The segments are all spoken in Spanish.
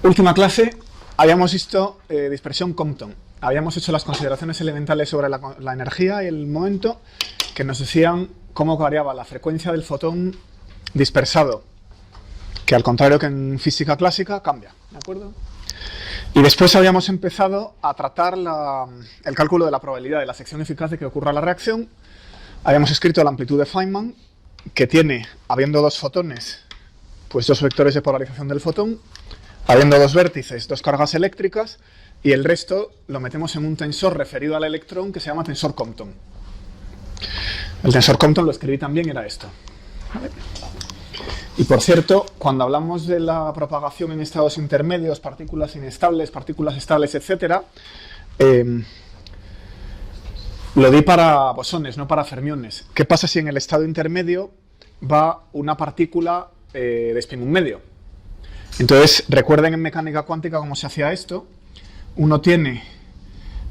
Última clase, habíamos visto dispersión Compton. Habíamos hecho las consideraciones elementales sobre la energía y el momento que nos decían cómo variaba la frecuencia del fotón dispersado, que al contrario que en física clásica cambia, ¿de acuerdo? Y después habíamos empezado a tratar el cálculo de la probabilidad de la sección eficaz de que ocurra la reacción. Habíamos escrito la amplitud de Feynman, que tiene, habiendo dos fotones, pues dos vectores de polarización del fotón, habiendo dos vértices, dos cargas eléctricas, y el resto lo metemos en un tensor referido al electrón que se llama tensor Compton. El tensor Compton lo escribí también, era esto. ¿Vale? Y por cierto, cuando hablamos de la propagación en estados intermedios, partículas inestables, partículas estables, etc., lo di para bosones, no para fermiones. ¿Qué pasa si en el estado intermedio va una partícula de spin 1 medio? Entonces, recuerden en mecánica cuántica cómo se hacía esto. Uno tiene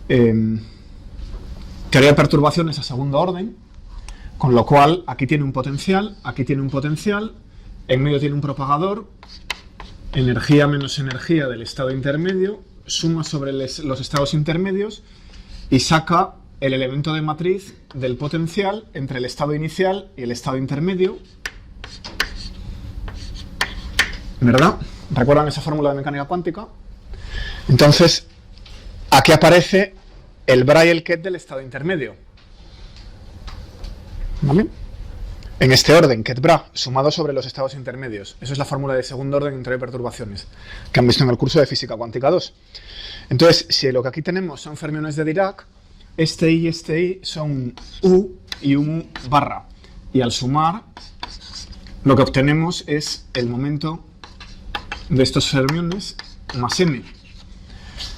teoría de perturbaciones a segundo orden, con lo cual aquí tiene un potencial, en medio tiene un propagador, energía menos energía del estado intermedio, suma sobre los estados intermedios y saca el elemento de matriz del potencial entre el estado inicial y el estado intermedio. ¿Verdad? ¿Recuerdan esa fórmula de mecánica cuántica? Entonces, aquí aparece el Bra y el Ket del estado intermedio. ¿Vale? En este orden, Ket-Bra, sumado sobre los estados intermedios. Eso es la fórmula de segundo orden en teoría de perturbaciones, que han visto en el curso de Física Cuántica 2. Entonces, si lo que aquí tenemos son fermiones de Dirac, este I y este I son U y un barra. Y al sumar, lo que obtenemos es el momento de estos fermiones más M.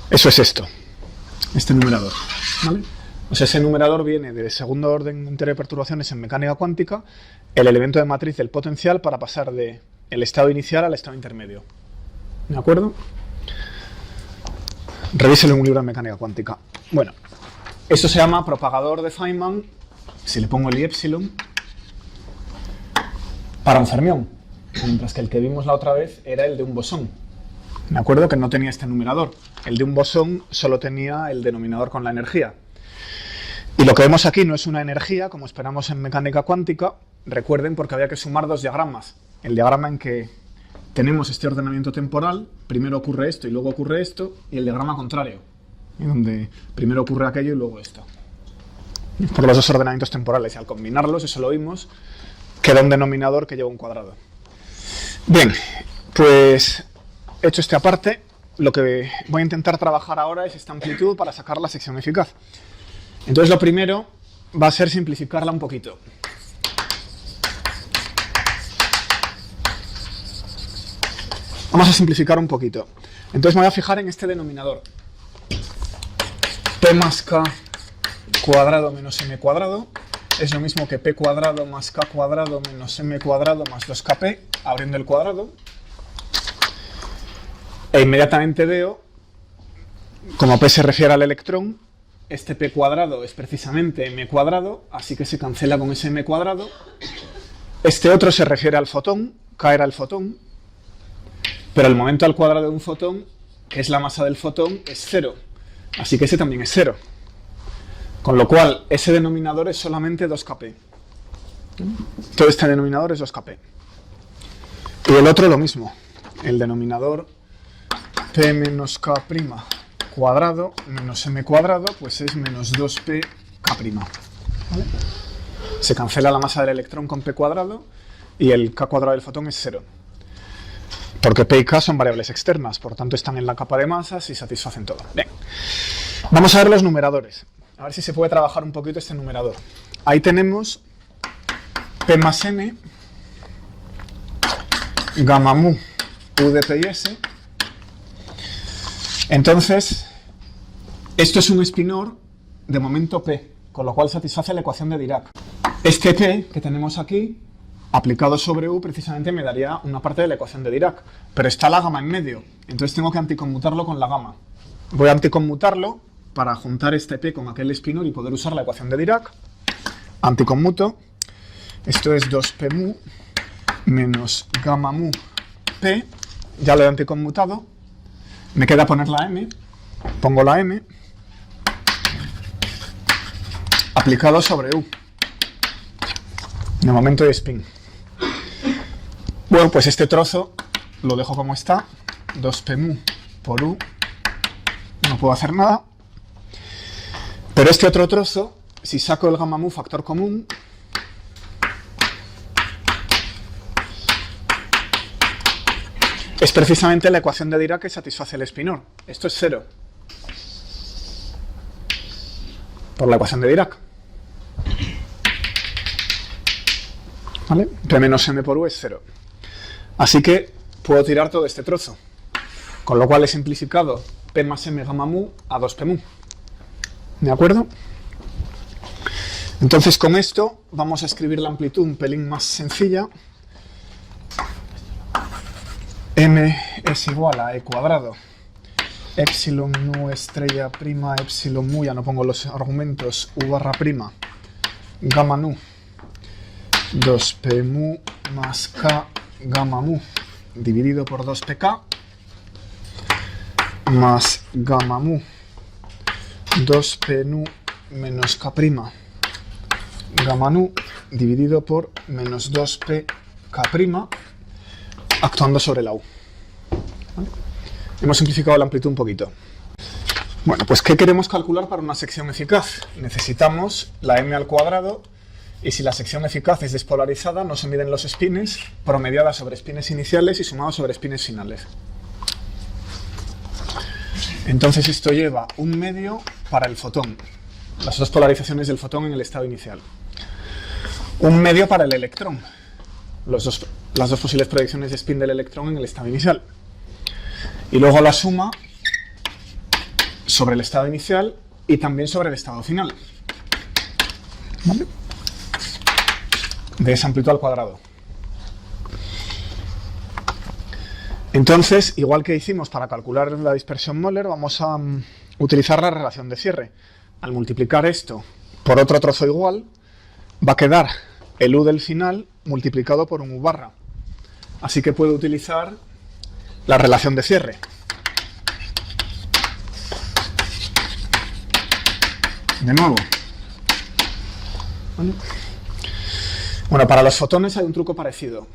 Eso es esto, este numerador. ¿Vale? O sea, ese numerador viene de segundo orden en teoría de perturbaciones en mecánica cuántica, el elemento de matriz del potencial para pasar del estado inicial al estado intermedio. ¿De acuerdo? Revíselo en un libro de mecánica cuántica. Bueno, esto se llama propagador de Feynman, si le pongo el I epsilon, para un fermión, mientras que el que vimos la otra vez era el de un bosón. ¿De acuerdo? Que no tenía este numerador. El de un bosón solo tenía el denominador con la energía. Y lo que vemos aquí no es una energía, como esperamos en mecánica cuántica, recuerden, porque había que sumar dos diagramas. El diagrama en que tenemos este ordenamiento temporal, primero ocurre esto y luego ocurre esto, y el diagrama contrario, donde primero ocurre aquello y luego esto. Por los dos ordenamientos temporales, y al combinarlos, eso lo vimos, queda un denominador que lleva un cuadrado. Bien, pues hecho este aparte, lo que voy a intentar trabajar ahora es esta amplitud para sacar la sección eficaz. Entonces lo primero va a ser simplificarla un poquito. Vamos a simplificar un poquito. Entonces me voy a fijar en este denominador. P más K cuadrado menos M cuadrado es lo mismo que P cuadrado más K cuadrado menos M cuadrado más 2KP, abriendo el cuadrado. E inmediatamente veo, como P se refiere al electrón, este P cuadrado es precisamente M cuadrado, así que se cancela con ese M cuadrado. Este otro se refiere al fotón, K era el fotón, pero el momento al cuadrado de un fotón, que es la masa del fotón, es 0. Así que ese también es 0. Con lo cual, ese denominador es solamente 2Kp. Todo este denominador es 2Kp. Y el otro lo mismo. El denominador P menos K' cuadrado menos M cuadrado, pues es menos 2Pk'. ¿Vale? Se cancela la masa del electrón con P cuadrado y el K cuadrado del fotón es 0. Porque P y K son variables externas, por tanto están en la capa de masas y satisfacen todo. Bien, vamos a ver los numeradores. A ver si se puede trabajar un poquito este numerador. Ahí tenemos P más N, gamma mu, U de P y S. Entonces, esto es un spinor de momento P, con lo cual satisface la ecuación de Dirac. Este P que tenemos aquí, aplicado sobre U, precisamente me daría una parte de la ecuación de Dirac, pero está la gamma en medio, entonces tengo que anticonmutarlo con la gamma. Voy a anticonmutarlo para juntar este P con aquel spinor y poder usar la ecuación de Dirac. Anticonmuto, esto es 2P mu menos gamma mu P, ya lo he anticonmutado. Me queda poner la M. Pongo la M. Aplicado sobre U. En el momento de spin. Bueno, pues este trozo lo dejo como está. 2p mu por U. No puedo hacer nada. Pero este otro trozo, si saco el gamma mu factor común, es precisamente la ecuación de Dirac que satisface el spinor. Esto es 0. Por la ecuación de Dirac. ¿Vale? P menos m por U es 0. Así que puedo tirar todo este trozo. Con lo cual he simplificado P más m gamma mu a 2p mu. ¿De acuerdo? Entonces con esto vamos a escribir la amplitud un pelín más sencilla. M es igual a e cuadrado epsilon nu estrella prima epsilon mu, ya no pongo los argumentos, u barra prima gamma nu 2p mu más k gamma mu dividido por 2pk más gamma mu 2p nu menos k prima gamma nu dividido por menos 2pk prima actuando sobre la U. ¿Vale? Hemos simplificado la amplitud un poquito. Bueno, pues ¿qué queremos calcular para una sección eficaz? Necesitamos la m al cuadrado y si la sección eficaz es despolarizada no se miden los spines, promediada sobre spines iniciales y sumado sobre spines finales. Entonces esto lleva un medio para el fotón, las dos polarizaciones del fotón en el estado inicial. Un medio para el electrón, las dos posibles proyecciones de spin del electrón en el estado inicial. Y luego la suma sobre el estado inicial y también sobre el estado final. ¿Vale? De esa amplitud al cuadrado. Entonces, igual que hicimos para calcular la dispersión Moller, vamos a utilizar la relación de cierre. Al multiplicar esto por otro trozo igual, va a quedar el U del final multiplicado por un U barra. Así que puedo utilizar la relación de cierre. De nuevo. ¿Vale? Bueno, para los fotones hay un truco parecido.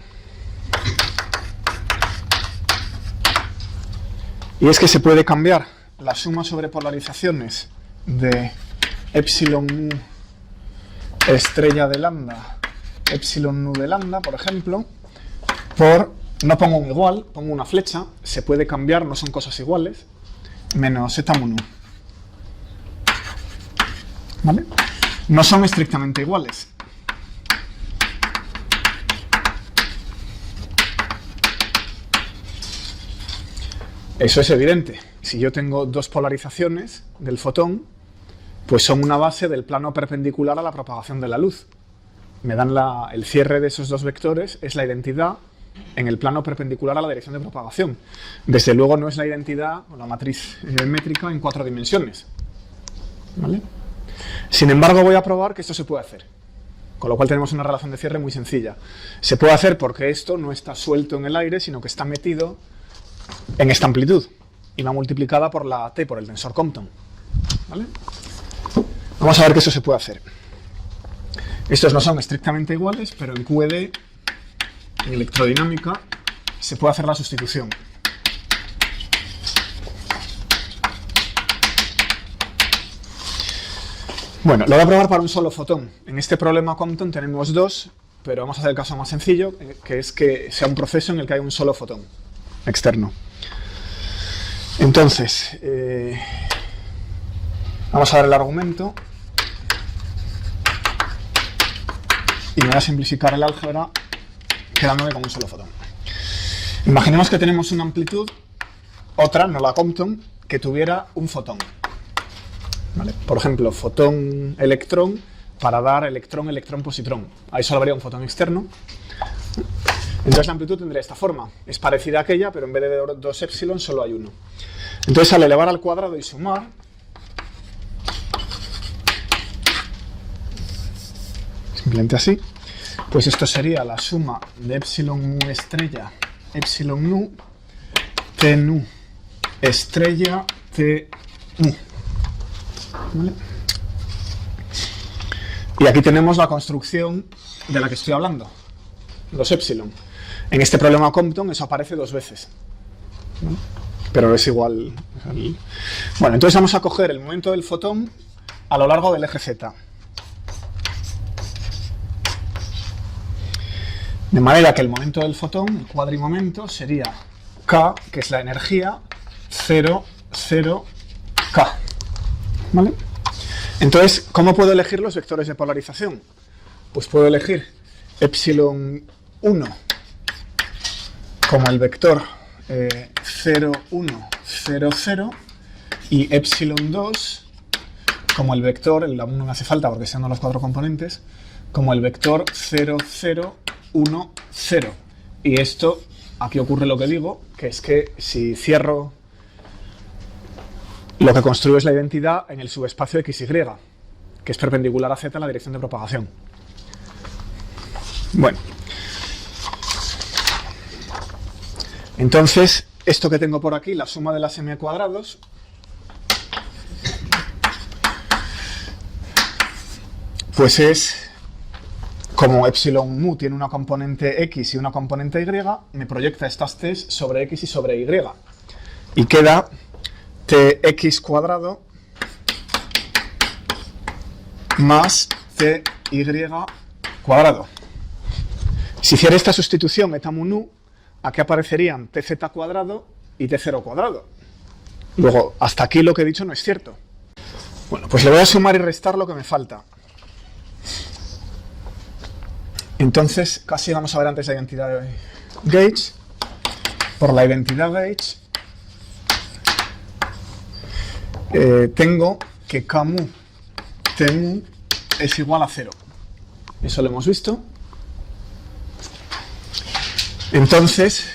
Y es que se puede cambiar la suma sobre polarizaciones de epsilon mu estrella de lambda, epsilon nu de lambda, por ejemplo, por, no pongo un igual, pongo una flecha, se puede cambiar, no son cosas iguales, menos eta mu nu. ¿Vale? No son estrictamente iguales. Eso es evidente. Si yo tengo dos polarizaciones del fotón, pues son una base del plano perpendicular a la propagación de la luz. Me dan el cierre de esos dos vectores, es la identidad en el plano perpendicular a la dirección de propagación. Desde luego no es la identidad o la matriz métrica en 4 dimensiones. ¿Vale? Sin embargo, voy a probar que esto se puede hacer. Con lo cual tenemos una relación de cierre muy sencilla. Se puede hacer porque esto no está suelto en el aire, sino que está metido en esta amplitud y va multiplicada por la T, por el tensor Compton. ¿Vale? Vamos a ver que eso se puede hacer. Estos no son estrictamente iguales, pero en QED, en electrodinámica, se puede hacer la sustitución. Bueno, lo voy a probar para un solo fotón. En este problema Compton tenemos dos, pero vamos a hacer el caso más sencillo, que es que sea un proceso en el que hay un solo fotón externo. Entonces, vamos a dar el argumento y me voy a simplificar el álgebra quedándome con un solo fotón. Imaginemos que tenemos una amplitud, otra, no la Compton, que tuviera un fotón. ¿Vale? Por ejemplo, fotón-electrón para dar electrón-electrón-positrón. Ahí solo habría un fotón externo. Entonces la amplitud tendría esta forma. Es parecida a aquella, pero en vez de 2 epsilon solo hay uno. Entonces al elevar al cuadrado y sumar, simplemente así, pues esto sería la suma de epsilon mu estrella, epsilon nu, t nu estrella T mu. ¿Vale? Y aquí tenemos la construcción de la que estoy hablando, los epsilon. En este problema Compton eso aparece 2 veces, ¿vale? Pero es igual. Bueno, entonces vamos a coger el momento del fotón a lo largo del eje Z. De manera que el momento del fotón, el cuadrimomento, sería K, que es la energía, 0, 0, K. ¿Vale? Entonces, ¿cómo puedo elegir los vectores de polarización? Pues puedo elegir epsilon 1 como el vector 0, 1, 0, 0 y epsilon 2 como el vector, el 1 no hace falta porque sean los 4 componentes, como el vector 0, 0, 1, 0. Y esto, aquí ocurre lo que digo, que es que si cierro, lo que construyo es la identidad en el subespacio XY, que es perpendicular a Z en la dirección de propagación. Bueno. Entonces, esto que tengo por aquí, la suma de las m cuadrados, pues es, como epsilon mu tiene una componente x y una componente y, me proyecta estas t sobre x y sobre y. Y queda tx cuadrado más ty cuadrado. Si hiciera esta sustitución eta mu nu, aquí aparecerían tz cuadrado y t0 cuadrado. Luego, hasta aquí lo que he dicho no es cierto. Bueno, pues le voy a sumar y restar lo que me falta. Entonces, casi vamos a ver antes la identidad de Gauge. Por la identidad Gauge, tengo que K mu, T mu es igual a 0. Eso lo hemos visto. Entonces,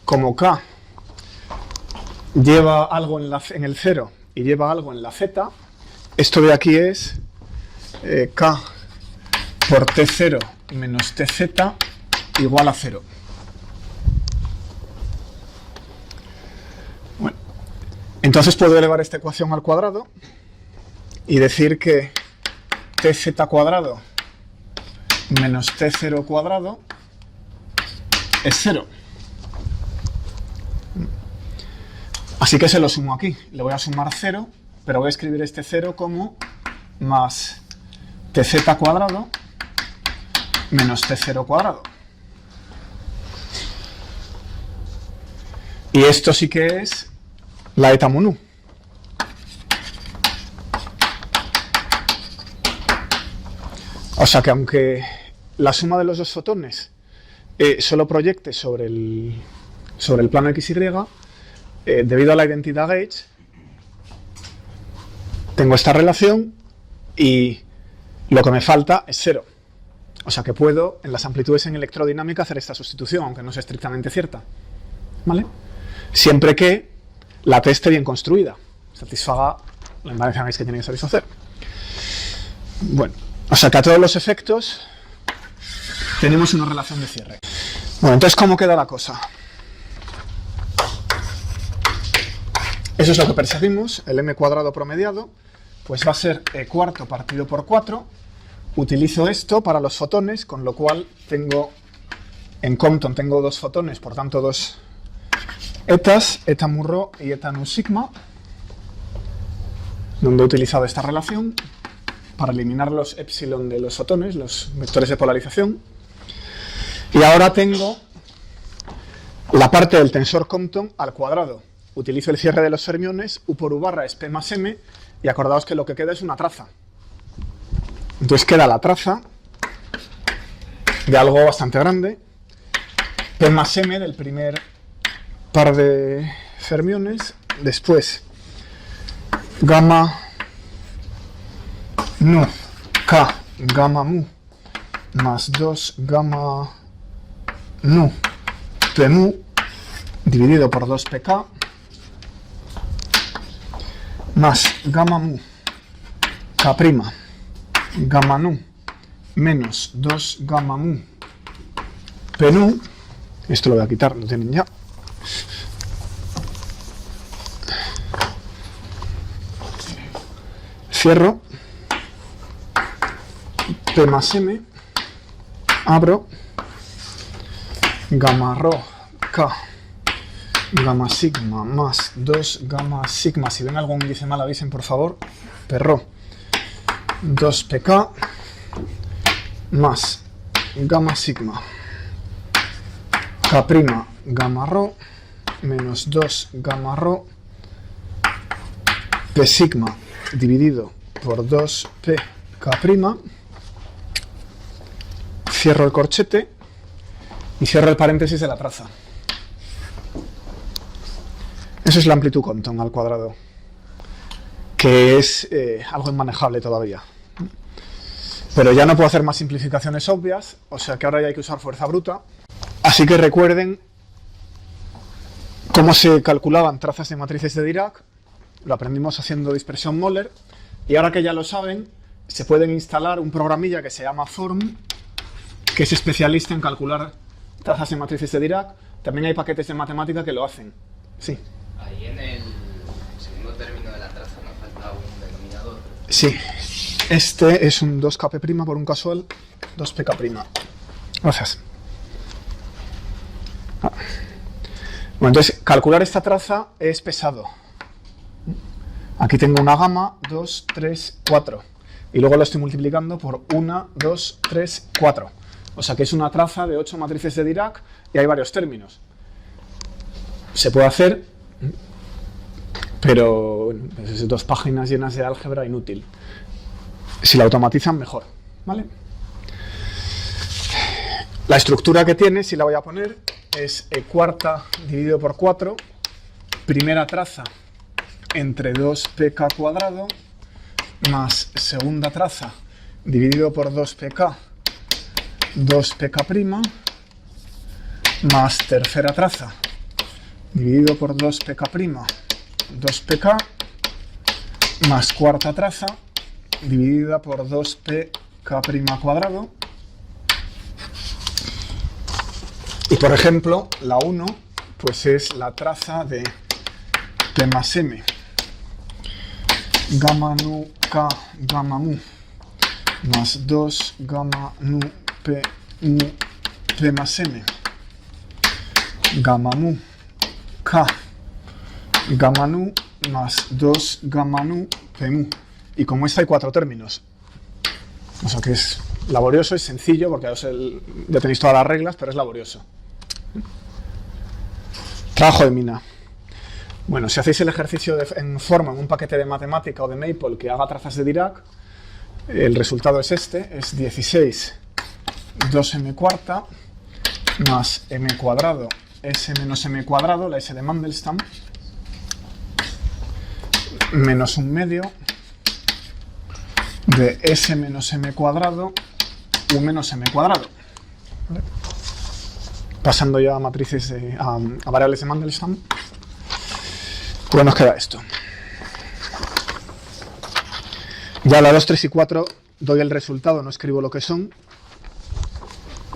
como K lleva algo en el 0 y lleva algo en la Z, esto de aquí es K por T0 menos TZ igual a 0. Bueno, entonces puedo elevar esta ecuación al cuadrado y decir que TZ cuadrado menos T0 cuadrado es 0. Así que se lo sumo aquí. Le voy a sumar 0, pero voy a escribir este 0 como más TZ cuadrado menos T0 cuadrado. Y esto sí que es la eta mu nu. O sea que aunque la suma de los dos fotones solo proyecte sobre el plano XY, debido a la identidad Gauge, tengo esta relación y lo que me falta es 0. O sea que puedo, en las amplitudes en electrodinámica, hacer esta sustitución, aunque no sea estrictamente cierta. ¿Vale? Siempre que la T esté bien construida, satisfaga la invariancia Gauge que tiene que satisfacer. Bueno, o sea que a todos los efectos tenemos una relación de cierre. Bueno, entonces, ¿cómo queda la cosa? Eso es lo que perseguimos, el m cuadrado promediado, pues va a ser e cuarto partido por 4. Utilizo esto para los fotones, con lo cual tengo, en Compton tengo 2 fotones, por tanto 2 etas, eta mu rho y eta nu sigma, donde he utilizado esta relación para eliminar los epsilon de los fotones, los vectores de polarización. Y ahora tengo la parte del tensor Compton al cuadrado. Utilizo el cierre de los fermiones, u por u barra es p más m, y acordaos que lo que queda es una traza. Entonces queda la traza de algo bastante grande, p más m del primer par de fermiones, después gamma nu k gamma mu más 2 gamma nu p mu dividido por 2pk más gamma mu k' gamma nu menos 2 gamma mu p nu, esto lo voy a quitar, lo tienen ya, cierro, P más M, abro, gamma rho K, gamma sigma más 2 gamma sigma, si ven algún índice mal avisen por favor, perro, 2 pk más gamma sigma, K' gamma rho menos 2 gamma rho P sigma dividido por 2 pk', cierro el corchete y cierro el paréntesis de la traza. Eso es la amplitud Compton al cuadrado, que es algo inmanejable todavía. Pero ya no puedo hacer más simplificaciones obvias, o sea que ahora ya hay que usar fuerza bruta. Así que recuerden cómo se calculaban trazas de matrices de Dirac. Lo aprendimos haciendo dispersión Moller. Y ahora que ya lo saben, se pueden instalar un programilla que se llama Form, que es especialista en calcular trazas de matrices de Dirac. También hay paquetes de matemática que lo hacen. Sí. Ahí en el segundo término de la traza nos falta un denominador. Sí. Este es un 2kp' por un casual, 2pk'. Gracias. Bueno, entonces, calcular esta traza es pesado. Aquí tengo una gama, 2, 3, 4. Y luego lo estoy multiplicando por 1, 2, 3, 4. O sea que es una traza de 8 matrices de Dirac y hay varios términos. Se puede hacer, pero bueno, es 2 páginas llenas de álgebra inútil. Si la automatizan, mejor, ¿vale? La estructura que tiene, si la voy a poner, es e cuarta dividido por 4, primera traza entre 2pk cuadrado, más segunda traza dividido por 2pk, 2pk', más tercera traza dividido por 2pk', 2pk, más cuarta traza dividida por 2pk' cuadrado. Y por ejemplo, la 1 pues es la traza de P más M, gamma nu K gamma mu, más 2 gamma nu P mu P más M, gamma mu K gamma nu más 2 gamma nu P mu. Y como esta hay 4 términos, o sea que es laborioso, es sencillo, porque ya tenéis todas las reglas, pero es laborioso. Trabajo de mina. Bueno, si hacéis el ejercicio en forma, en un paquete de matemática o de Maple que haga trazas de Dirac, el resultado es este, es 16 2m cuarta más m cuadrado s menos m cuadrado, la s de Mandelstam, menos un medio de s menos m cuadrado u menos m cuadrado. ¿Vale? Pasando ya a matrices a variables de Mandelstam, pues nos queda esto. Ya la 2, 3 y 4 doy el resultado, no escribo lo que son.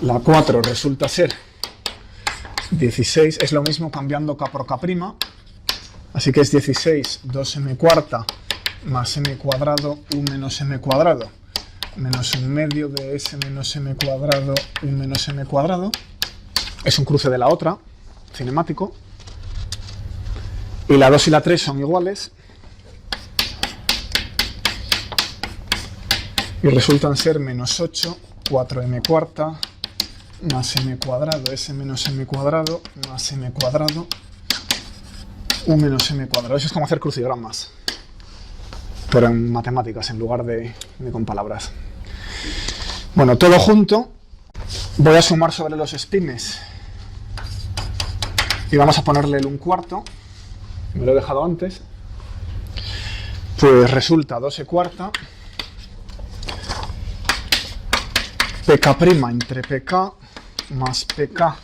La 4 resulta ser 16, es lo mismo cambiando k por k', así que es 16 2m cuarta más m cuadrado u menos m cuadrado, menos un medio de s menos m cuadrado u menos m cuadrado. Es un cruce de la otra, cinemático. Y la 2 y la 3 son iguales. Y resultan ser menos 8, 4m cuarta, más m cuadrado, s menos m cuadrado, más m cuadrado, u menos m cuadrado. Eso es como hacer crucigramas, pero en matemáticas en lugar de con palabras. Bueno, todo junto. Voy a sumar sobre los espines. Y vamos a ponerle el 1/4. Me lo he dejado antes. Pues resulta 2e cuarta pk' entre pk más pk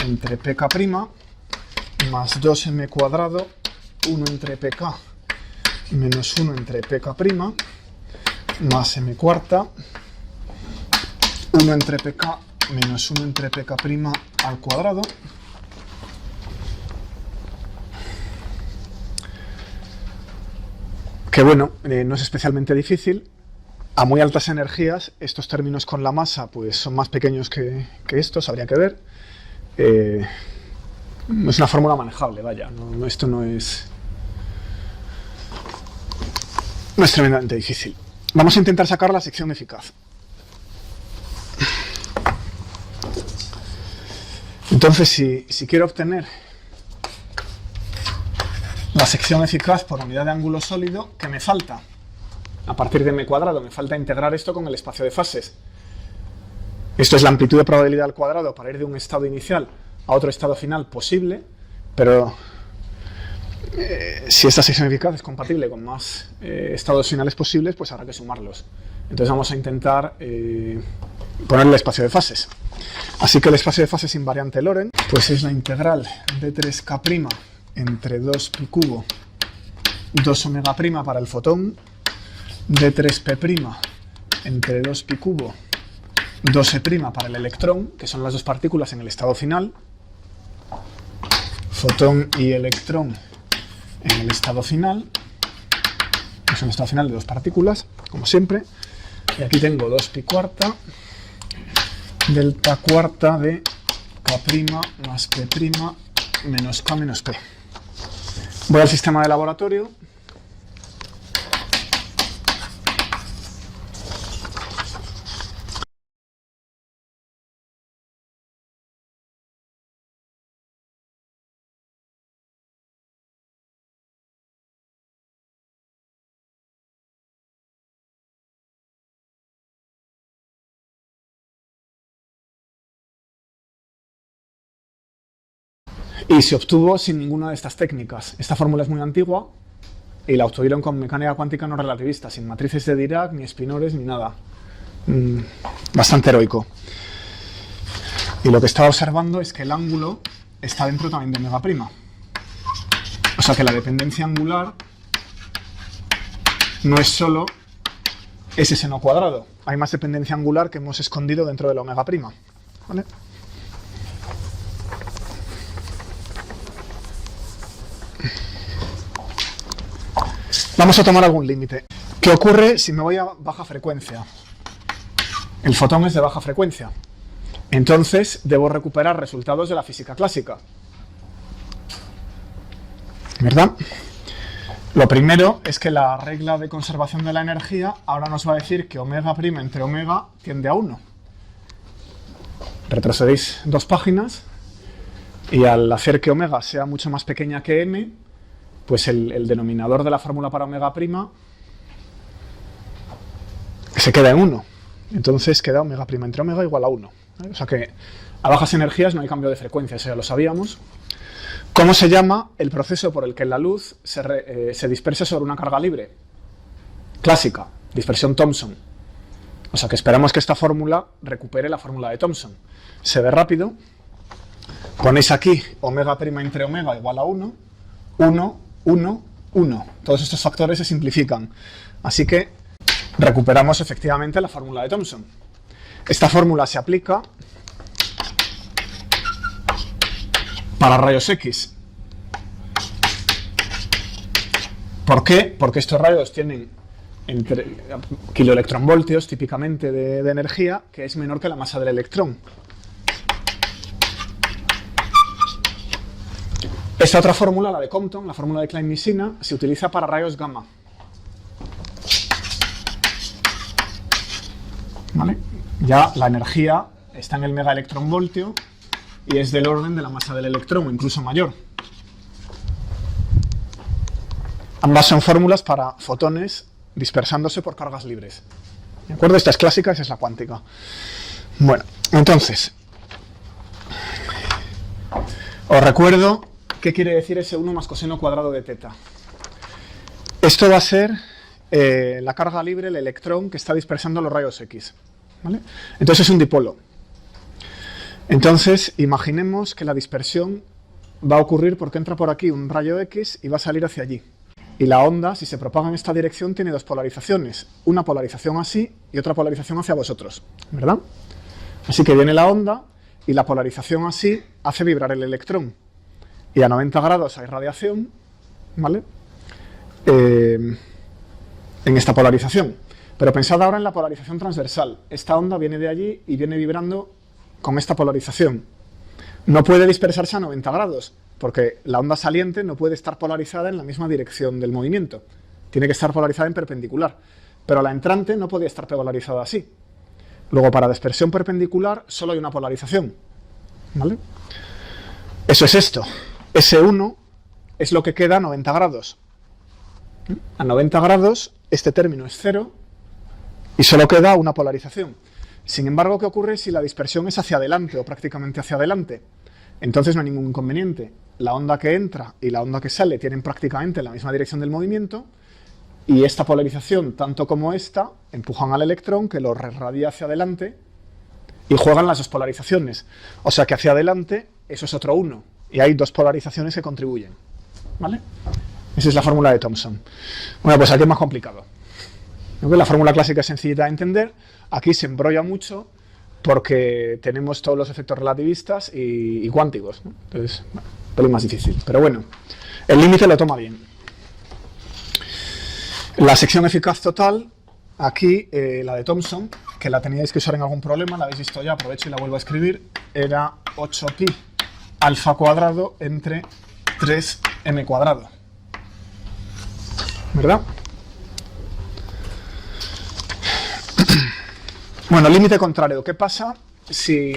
entre pk' más 2m cuadrado 1 entre pk menos 1 entre pk' más m cuarta 1 entre pk menos 1 entre pk' al cuadrado. que bueno, no es especialmente difícil. A muy altas energías, estos términos con la masa pues son más pequeños que estos, habría que ver. Es una fórmula manejable, vaya, esto no es tremendamente difícil. Vamos a intentar sacar la sección eficaz. Entonces, si quiero obtener la sección eficaz por unidad de ángulo sólido, ¿qué me falta? A partir de m cuadrado, me falta integrar esto con el espacio de fases. Esto es la amplitud de probabilidad al cuadrado para ir de un estado inicial a otro estado final posible, pero si esta sección eficaz es compatible con más estados finales posibles, pues habrá que sumarlos. Entonces vamos a intentar poner el espacio de fases. Así que el espacio de fases invariante Lorentz, pues es la integral de 3k' entre 2pi cubo 2 omega prima para el fotón, de 3p' entre 2pi cubo 2e' para el electrón, que son las dos partículas en el estado final, fotón y electrón en el estado final, es un estado final de dos partículas, como siempre, y aquí tengo 2pi cuarta, delta cuarta de k' más p' menos k menos p. Voy al sistema de laboratorio. Y se obtuvo sin ninguna de estas técnicas. Esta fórmula es muy antigua y la obtuvieron con mecánica cuántica no relativista, sin matrices de Dirac, ni espinores, ni nada. Bastante heroico. Y lo que estaba observando es que el ángulo está dentro también de omega prima. O sea que la dependencia angular no es solo ese seno cuadrado. Hay más dependencia angular que hemos escondido dentro de la omega prima. ¿Vale? Vamos a tomar algún límite. ¿Qué ocurre si me voy a baja frecuencia? El fotón es de baja frecuencia. Entonces debo recuperar resultados de la física clásica. ¿Verdad? Lo primero es que la regla de conservación de la energía ahora nos va a decir que omega prima entre omega tiende a 1. Retrocedéis 2 páginas y al hacer que omega sea mucho más pequeña que m, pues el denominador de la fórmula para omega prima se queda en 1. Entonces queda omega prima entre omega igual a 1. O sea que a bajas energías no hay cambio de frecuencia, eso ya lo sabíamos. ¿Cómo se llama el proceso por el que la luz se dispersa sobre una carga libre? Clásica, dispersión Thomson. O sea que esperamos que esta fórmula recupere la fórmula de Thomson. Se ve rápido. Ponéis aquí omega prima entre omega igual a 1, 1, 1, 1. Todos estos factores se simplifican. Así que recuperamos efectivamente la fórmula de Thomson. Esta fórmula se aplica para rayos X. ¿Por qué? Porque estos rayos tienen entre kiloelectronvoltios típicamente de energía, que es menor que la masa del electrón. Esta otra fórmula, la de Compton, la fórmula de Klein-Messina, se utiliza para rayos gamma. ¿Vale? Ya la energía está en el megaelectronvoltio y es del orden de la masa del electrón, o incluso mayor. Ambas son fórmulas para fotones dispersándose por cargas libres. ¿De acuerdo? Esta es clásica, esa es la cuántica. Bueno, entonces, os recuerdo qué quiere decir ese 1 más coseno cuadrado de teta. Esto va a ser la carga libre, el electrón que está dispersando los rayos X. ¿Vale? Entonces es un dipolo. Entonces imaginemos que la dispersión va a ocurrir porque entra por aquí un rayo X y va a salir hacia allí. Y la onda, si se propaga en esta dirección, tiene dos polarizaciones. Una polarización así y otra polarización hacia vosotros. ¿Verdad? Así que viene la onda y la polarización así hace vibrar el electrón. Y a 90 grados hay radiación, ¿vale? en esta polarización. Pero pensad ahora en la polarización transversal. Esta onda viene de allí y viene vibrando con esta polarización. No puede dispersarse a 90 grados, porque la onda saliente no puede estar polarizada en la misma dirección del movimiento. Tiene que estar polarizada en perpendicular. Pero la entrante no podía estar polarizada así. Luego, para dispersión perpendicular, solo hay una polarización. ¿Vale? Eso es esto. S1 es lo que queda a 90 grados. A 90 grados, este término es 0 y solo queda una polarización. Sin embargo, ¿qué ocurre si la dispersión es hacia adelante o prácticamente hacia adelante? Entonces no hay ningún inconveniente. La onda que entra y la onda que sale tienen prácticamente la misma dirección del movimiento y esta polarización, tanto como esta, empujan al electrón que lo radia hacia adelante y juegan las dos polarizaciones. O sea que hacia adelante eso es otro 1 y hay dos polarizaciones que contribuyen. ¿Vale? Esa es la fórmula de Thomson. Bueno, pues aquí es más complicado. La fórmula clásica es sencillita de entender. Aquí se embrolla mucho porque tenemos todos los efectos relativistas y cuánticos, ¿no? Entonces, bueno, un pelín más difícil. Pero bueno, el límite lo toma bien. La sección eficaz total, aquí la de Thomson, que la teníais que usar en algún problema, la habéis visto ya, aprovecho y la vuelvo a escribir, era 8pi alfa cuadrado entre 3m cuadrado. ¿Verdad? Bueno, límite contrario. ¿Qué pasa si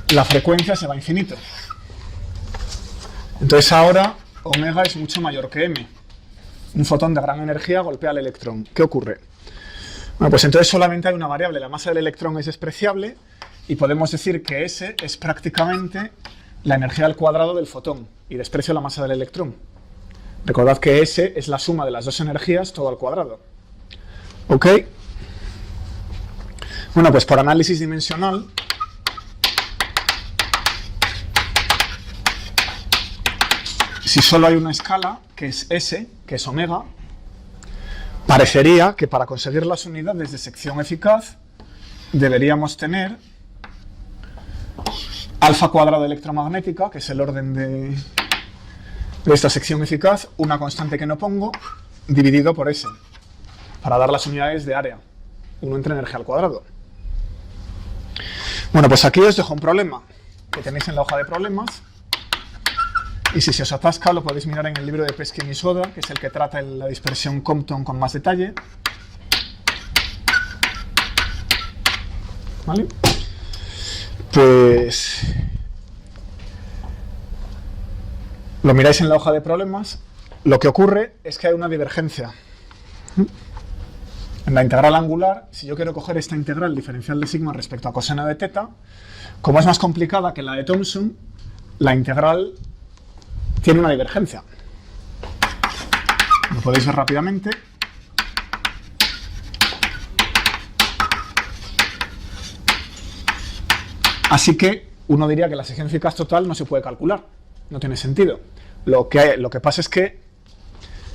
la frecuencia se va a infinito? Entonces ahora omega es mucho mayor que m. Un fotón de gran energía golpea al electrón. ¿Qué ocurre? Bueno, pues entonces solamente hay una variable. La masa del electrón es despreciable y podemos decir que S es prácticamente la energía al cuadrado del fotón y desprecio la masa del electrón. Recordad que S es la suma de las dos energías todo al cuadrado. ¿Ok? Bueno, pues por análisis dimensional, si solo hay una escala, que es S, que es omega, parecería que para conseguir las unidades de sección eficaz deberíamos tener alfa cuadrado electromagnética, que es el orden de esta sección eficaz, una constante que no pongo, dividido por S, para dar las unidades de área, 1 entre energía al cuadrado. Bueno, pues aquí os dejo un problema que tenéis en la hoja de problemas y si se os atasca lo podéis mirar en el libro de Peskin y Soda, que es el que trata la dispersión Compton con más detalle. ¿Vale? Pues lo miráis en la hoja de problemas. Lo que ocurre es que hay una divergencia. En la integral angular, si yo quiero coger esta integral diferencial de sigma respecto a coseno de teta, como es más complicada que la de Thomson, la integral tiene una divergencia. Lo podéis ver rápidamente. Así que uno diría que la sección eficaz total no se puede calcular. No tiene sentido. Lo que pasa es que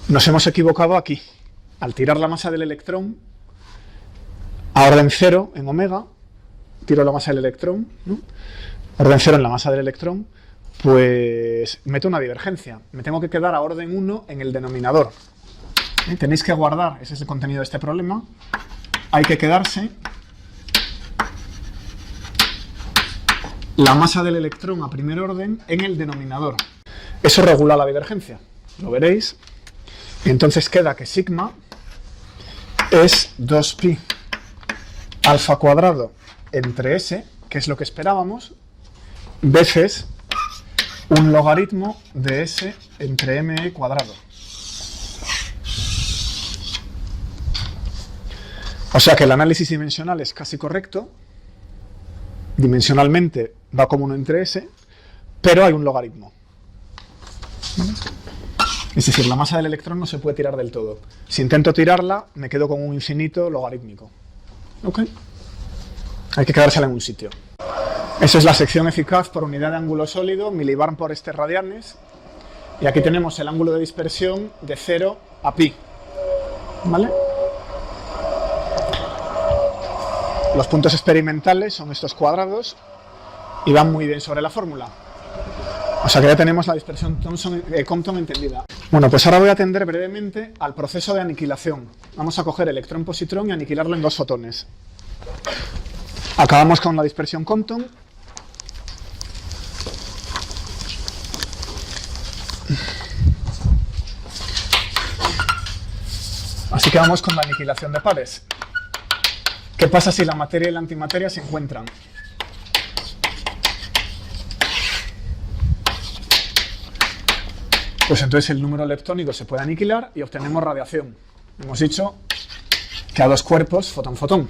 nos hemos equivocado aquí. Al tirar la masa del electrón a orden 0 en omega, tiro la masa del electrón, ¿no? Orden 0 en la masa del electrón, pues meto una divergencia. Me tengo que quedar a orden 1 en el denominador. Tenéis que guardar, ese es el contenido de este problema, hay que quedarse la masa del electrón a primer orden en el denominador. Eso regula la divergencia, lo veréis. Entonces queda que sigma es 2pi alfa cuadrado entre S, que es lo que esperábamos, veces un logaritmo de S entre me cuadrado. O sea que el análisis dimensional es casi correcto. Dimensionalmente va como 1 entre S, pero hay un logaritmo. Es decir, la masa del electrón no se puede tirar del todo. Si intento tirarla, me quedo con un infinito logarítmico. ¿Ok? Hay que quedársela en un sitio. Esa es la sección eficaz por unidad de ángulo sólido, milibarn por radianes. Y aquí tenemos el ángulo de dispersión de 0 a pi. ¿Vale? Los puntos experimentales son estos cuadrados y van muy bien sobre la fórmula. O sea que ya tenemos la dispersión Compton entendida. Bueno, pues ahora voy a atender brevemente al proceso de aniquilación. Vamos a coger electrón-positrón y aniquilarlo en 2 fotones. Acabamos con la dispersión Compton. Así que vamos con la aniquilación de pares. ¿Qué pasa si la materia y la antimateria se encuentran? Pues entonces el número leptónico se puede aniquilar y obtenemos radiación. Hemos dicho que a 2 cuerpos, fotón-fotón.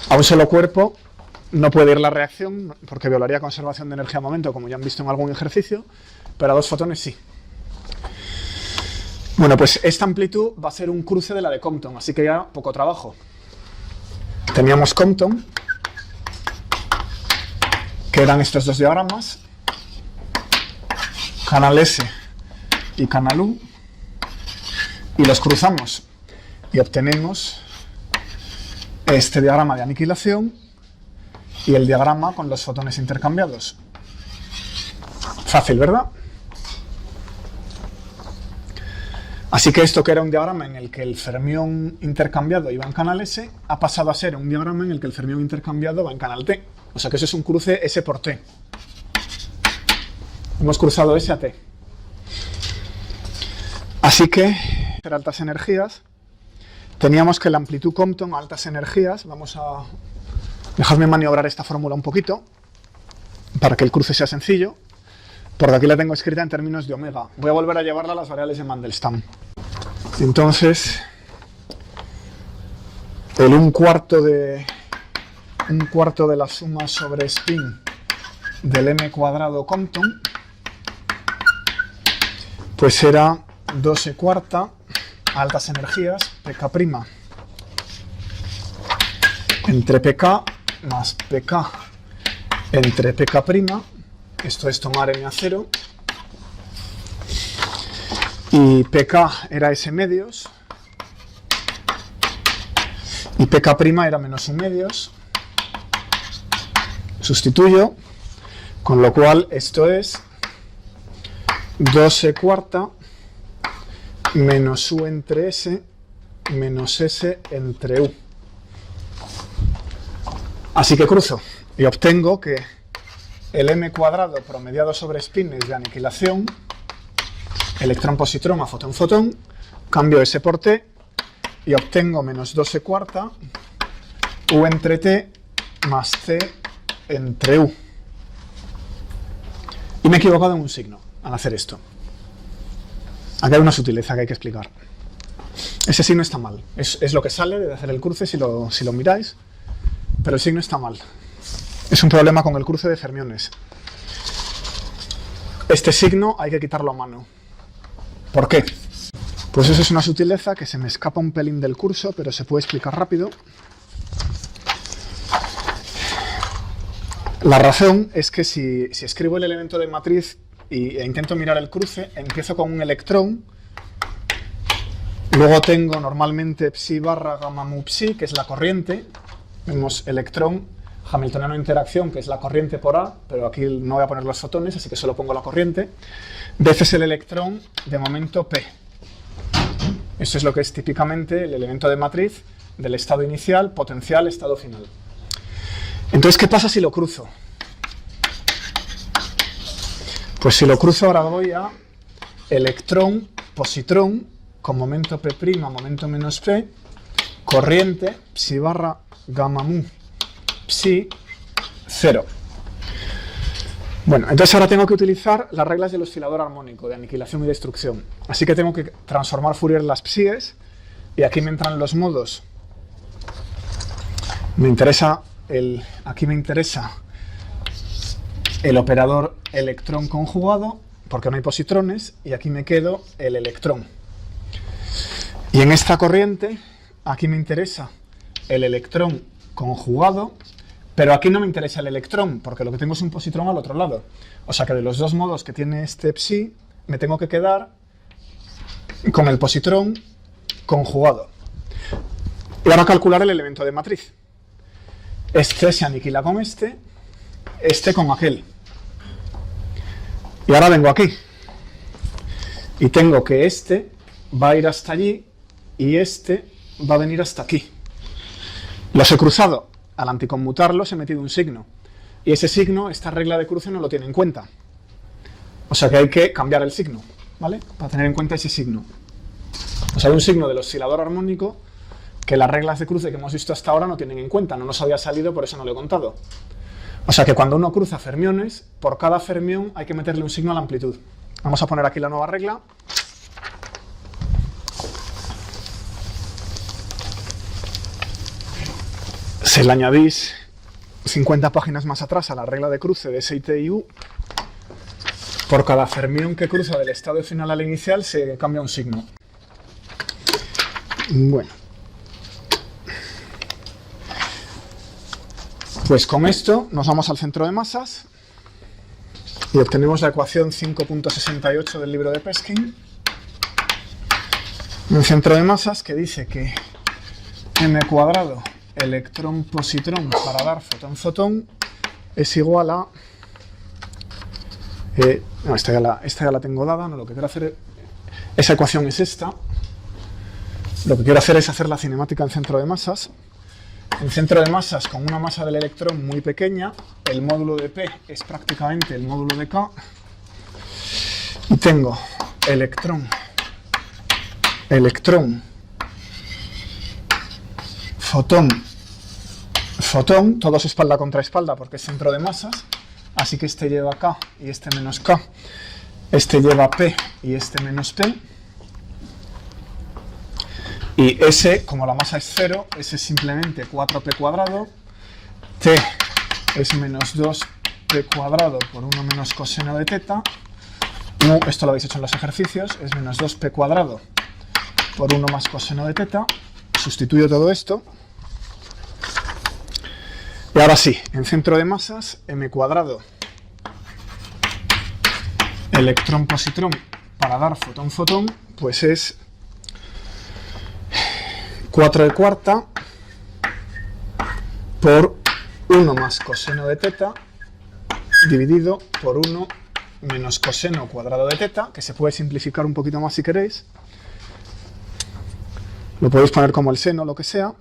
A un solo cuerpo no puede ir la reacción porque violaría conservación de energía a momento, como ya han visto en algún ejercicio, pero a 2 fotones sí. Bueno, pues esta amplitud va a ser un cruce de la de Compton, así que ya poco trabajo. Teníamos Compton, que eran estos 2 diagramas, canal S y canal U, y los cruzamos y obtenemos este diagrama de aniquilación y el diagrama con los fotones intercambiados. Fácil, ¿verdad? Así que esto, que era un diagrama en el que el fermión intercambiado iba en canal S, ha pasado a ser un diagrama en el que el fermión intercambiado va en canal T. O sea que eso es un cruce S por T. Hemos cruzado S a T. Así que, para altas energías, teníamos que la amplitud Compton a altas energías, vamos a dejarme maniobrar esta fórmula un poquito, para que el cruce sea sencillo, porque aquí la tengo escrita en términos de omega. Voy a volver a llevarla a las variables de Mandelstam. Entonces, el 1/4 de la suma sobre spin del m cuadrado Compton, pues era 2e² a altas energías, pk' entre pk más pk entre pk', esto es tomar m a 0, y pk era s medios, y pk' era menos 1 medios, sustituyo, con lo cual esto es 2e² menos u entre s menos s entre u. Así que cruzo y obtengo que el m cuadrado promediado sobre spines de aniquilación, electrón-positrón a fotón-fotón, cambio s por t y obtengo menos 2e² u entre t más c entre u. Y me he equivocado en un signo al hacer esto. Aquí hay una sutileza que hay que explicar. Ese signo está mal. Es lo que sale de hacer el cruce si lo miráis, pero el signo está mal. Es un problema con el cruce de fermiones. Este signo hay que quitarlo a mano. ¿Por qué? Pues eso es una sutileza que se me escapa un pelín del curso, pero se puede explicar rápido. La razón es que si escribo el elemento de matriz e intento mirar el cruce, empiezo con un electrón, luego tengo normalmente psi barra gamma mu psi, que es la corriente, vemos electrón, hamiltoniano de interacción, que es la corriente por A, pero aquí no voy a poner los fotones, así que solo pongo la corriente, veces el electrón de momento P. Eso es lo que es típicamente el elemento de matriz del estado inicial, potencial, estado final. Entonces, ¿qué pasa si lo cruzo? Pues si lo cruzo ahora voy a electrón, positrón, con momento P', momento menos P, corriente, psi barra gamma mu, psi, 0. Bueno, entonces ahora tengo que utilizar las reglas del oscilador armónico, de aniquilación y destrucción. Así que tengo que transformar Fourier las psies, y aquí me entran los modos. Aquí me interesa el operador electrón conjugado, porque no hay positrones, y aquí me quedo el electrón. Y en esta corriente, aquí me interesa el electrón conjugado, pero aquí no me interesa el electrón, porque lo que tengo es un positrón al otro lado. O sea que de los 2 modos que tiene este psi, me tengo que quedar con el positrón conjugado. Y ahora calcular el elemento de matriz. Este se aniquila con este con aquel. Y ahora vengo aquí. Y tengo que este va a ir hasta allí y este va a venir hasta aquí. Los he cruzado. Al anticonmutarlos he metido un signo. Y ese signo, esta regla de cruce no lo tiene en cuenta. O sea que hay que cambiar el signo, ¿vale? Para tener en cuenta ese signo. O sea, hay un signo del oscilador armónico que las reglas de cruce que hemos visto hasta ahora no tienen en cuenta. No nos había salido, por eso no lo he contado. O sea que cuando uno cruza fermiones, por cada fermión hay que meterle un signo a la amplitud. Vamos a poner aquí la nueva regla. Si le añadís 50 páginas más atrás a la regla de cruce de SIT y U, por cada fermión que cruza del estado final al inicial se cambia un signo. Bueno. Pues con esto nos vamos al centro de masas y obtenemos la ecuación 5.68 del libro de Peskin. Un centro de masas que dice que m cuadrado electrón-positrón para dar fotón-fotón es igual a... no, esta ya la tengo dada, no, lo que quiero hacer... Esa ecuación es esta. Lo que quiero hacer es hacer la cinemática en centro de masas. En centro de masas, con una masa del electrón muy pequeña, el módulo de P es prácticamente el módulo de K. Y tengo electrón, fotón, todos espalda contra espalda porque es centro de masas, así que este lleva K y este menos K, este lleva P y este menos P, y S, como la masa es 0, S es simplemente 4P cuadrado, T es menos 2P cuadrado por 1 menos coseno de teta, U, esto lo habéis hecho en los ejercicios, es menos 2P cuadrado por 1 más coseno de teta, sustituyo todo esto. Y ahora sí, en centro de masas, m cuadrado electrón-positrón para dar fotón-fotón, pues es 4e² por 1 más coseno de teta dividido por 1 menos coseno cuadrado de teta, que se puede simplificar un poquito más si queréis. Lo podéis poner como el seno, lo que sea.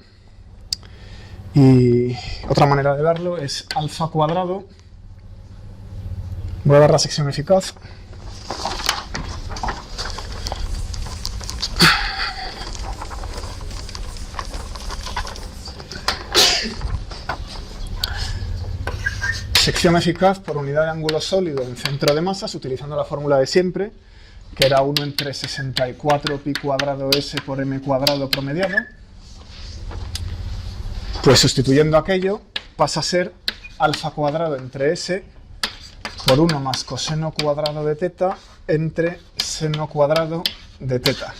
Y otra manera de verlo es alfa cuadrado. Voy a dar la sección eficaz. Sección eficaz por unidad de ángulo sólido en centro de masas, utilizando la fórmula de siempre, que era 1 entre 64 pi cuadrado s por m cuadrado promediado. Pues sustituyendo aquello, pasa a ser alfa cuadrado entre s por 1 más coseno cuadrado de teta entre seno cuadrado de teta.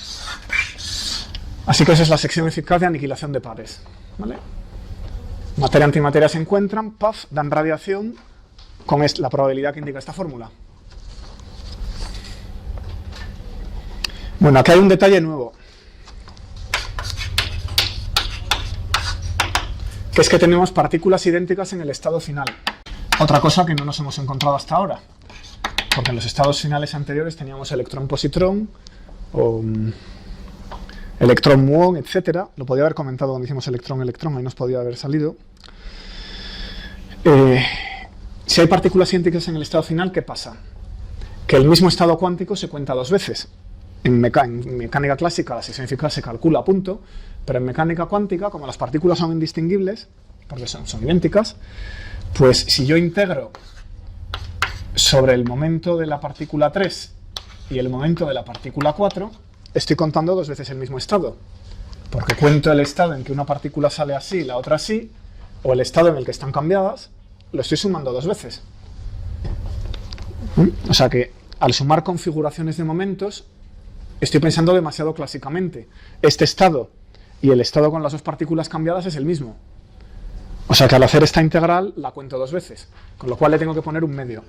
Así que esa es la sección eficaz de aniquilación de pares, ¿vale? Materia y antimateria se encuentran, ¡paf!, dan radiación con la probabilidad que indica esta fórmula. Bueno, aquí hay un detalle nuevo, que es que tenemos partículas idénticas en el estado final. Otra cosa que no nos hemos encontrado hasta ahora, porque en los estados finales anteriores teníamos electrón-positrón, o electrón-muón, etc. Lo podía haber comentado cuando hicimos electrón-electrón, ahí nos podía haber salido. Si hay partículas idénticas en el estado final, ¿qué pasa? Que el mismo estado cuántico se cuenta dos veces. En mecánica clásica la sección eficaz se calcula a punto, pero en mecánica cuántica, como las partículas son indistinguibles, porque son idénticas, pues si yo integro sobre el momento de la partícula 3 y el momento de la partícula 4, estoy contando dos veces el mismo estado, porque cuento el estado en que una partícula sale así y la otra así, o el estado en el que están cambiadas, lo estoy sumando dos veces. O sea que al sumar configuraciones de momentos, estoy pensando demasiado clásicamente. Este estado y el estado con las dos partículas cambiadas es el mismo. O sea que al hacer esta integral la cuento dos veces, con lo cual le tengo que poner un medio.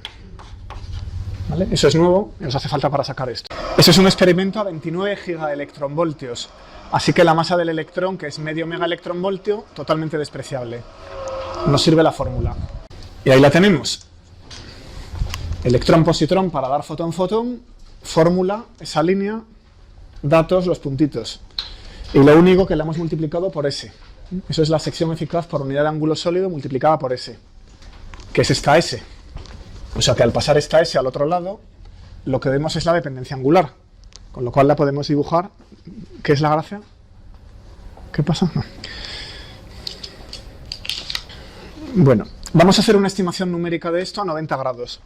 ¿Vale? Eso es nuevo y os hace falta para sacar esto. Eso es un experimento a 29 gigaelectronvoltios. Así que la masa del electrón, que es medio megaelectronvoltio, totalmente despreciable. Nos sirve la fórmula. Y ahí la tenemos. Electrón-positrón para dar fotón-fotón, fórmula, esa línea, datos, los puntitos. Y lo único que la hemos multiplicado por S. Eso es la sección eficaz por unidad de ángulo sólido multiplicada por S, que es esta S. O sea que al pasar esta S al otro lado, lo que vemos es la dependencia angular, con lo cual la podemos dibujar. ¿Qué es la gracia? ¿Qué pasa? No. Bueno, vamos a hacer una estimación numérica de esto a 90 grados.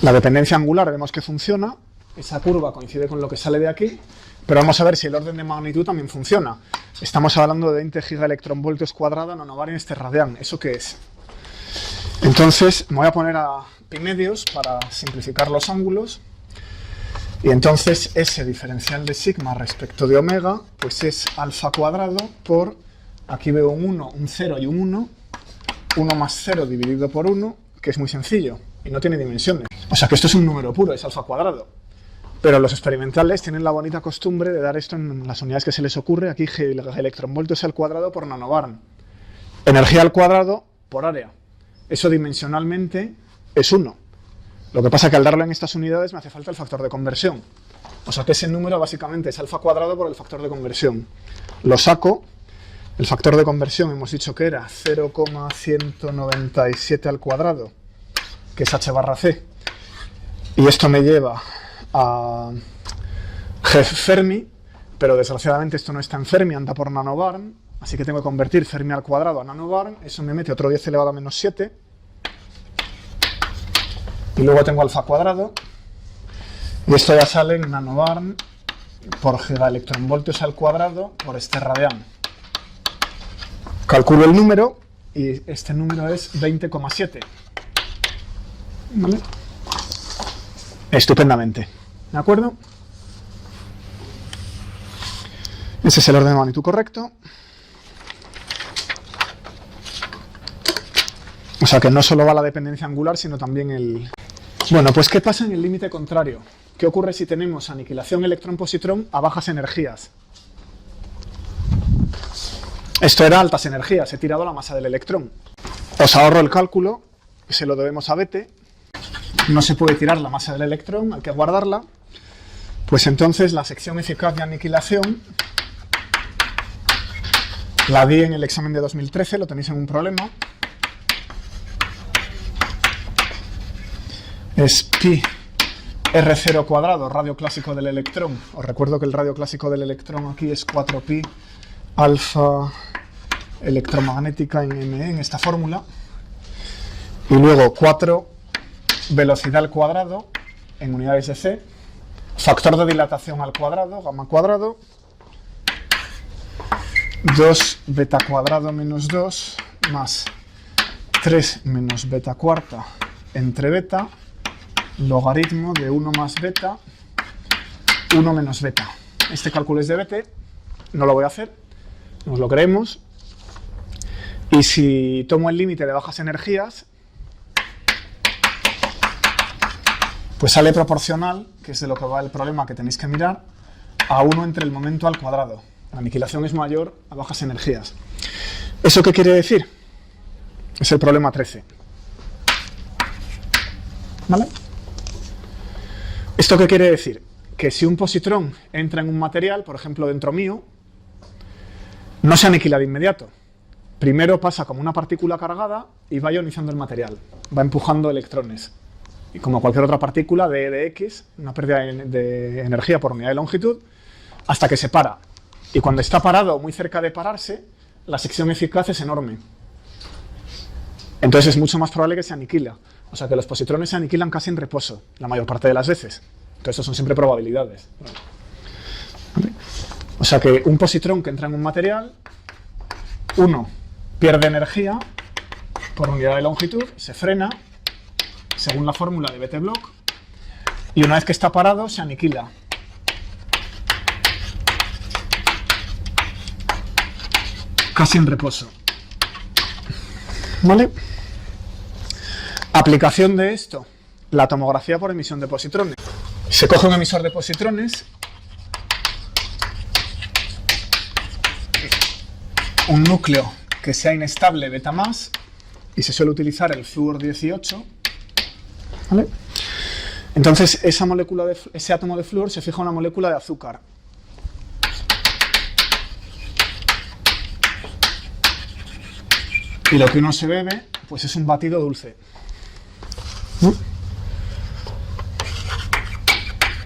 La dependencia angular vemos que funciona, esa curva coincide con lo que sale de aquí, pero vamos a ver si el orden de magnitud también funciona. Estamos hablando de 20 gigaelectronvoltios cuadrada nanovarians radian. ¿Eso qué es? Entonces me voy a poner a pi medios para simplificar los ángulos. Y entonces ese diferencial de sigma respecto de omega, pues es alfa cuadrado por, aquí veo un 1, un 0 y un 1, 1 más 0 dividido por 1, que es muy sencillo y no tiene dimensiones. O sea que esto es un número puro, es alfa cuadrado. Pero los experimentales tienen la bonita costumbre de dar esto en las unidades que se les ocurre. Aquí electronvoltios al cuadrado por nanobarn. Energía al cuadrado por área. Eso dimensionalmente es 1. Lo que pasa es que al darlo en estas unidades me hace falta el factor de conversión. O sea que ese número básicamente es alfa cuadrado por el factor de conversión. Lo saco. El factor de conversión hemos dicho que era 0,197 al cuadrado, que es h barra c. Y esto me lleva a G Fermi, pero desgraciadamente esto no está en Fermi, anda por nanobarn, así que tengo que convertir Fermi al cuadrado a nanobarn. Eso me mete otro 10 elevado a menos 7. Y luego tengo alfa cuadrado. Y esto ya sale en nanobarn por gigaelectronvoltios al cuadrado por radian. Calculo el número y este número es 20,7. ¿Vale? Estupendamente. ¿De acuerdo? Ese es el orden de magnitud correcto. O sea que no solo va la dependencia angular, sino también el... Bueno, pues ¿qué pasa en el límite contrario? ¿Qué ocurre si tenemos aniquilación electrón-positrón a bajas energías? Esto era altas energías, he tirado la masa del electrón. Os ahorro el cálculo, se lo debemos a Bethe. No se puede tirar la masa del electrón, hay que guardarla. Pues entonces la sección eficaz de aniquilación la di en el examen de 2013, lo tenéis en un problema. Es pi R0 cuadrado, radio clásico del electrón. Os recuerdo que el radio clásico del electrón aquí es 4pi alfa electromagnética en ME, en esta fórmula. Y luego 4 velocidad al cuadrado en unidades de C, factor de dilatación al cuadrado, gamma cuadrado, 2 beta cuadrado menos 2 más 3 menos beta cuarta entre beta, logaritmo de 1 más beta, 1 menos beta. Este cálculo es de Bethe, no lo voy a hacer, nos lo creemos. Y si tomo el límite de bajas energías, pues sale proporcional, que es de lo que va el problema que tenéis que mirar, a 1 entre el momento al cuadrado. La aniquilación es mayor a bajas energías. ¿Eso qué quiere decir? Es el problema 13. ¿Vale? ¿Esto qué quiere decir? Que si un positrón entra en un material, por ejemplo dentro mío, no se aniquila de inmediato. Primero pasa como una partícula cargada y va ionizando el material, va empujando electrones. Y como cualquier otra partícula de E de X, una pérdida de energía por unidad de longitud, hasta que se para. Y cuando está parado o muy cerca de pararse, la sección eficaz es enorme. Entonces es mucho más probable que se aniquila. O sea que los positrones se aniquilan casi en reposo, la mayor parte de las veces. Entonces eso son siempre probabilidades. O sea que un positrón que entra en un material, uno pierde energía por unidad de longitud, se frena, según la fórmula de Bethe-Bloch, y una vez que está parado se aniquila. Casi en reposo. ¿Vale? Aplicación de esto, la tomografía por emisión de positrones. Se coge un emisor de positrones, un núcleo que sea inestable beta más, y se suele utilizar el fluor 18, ¿vale? Entonces, ese átomo de flúor se fija a una molécula de azúcar. Y lo que uno se bebe, pues es un batido dulce.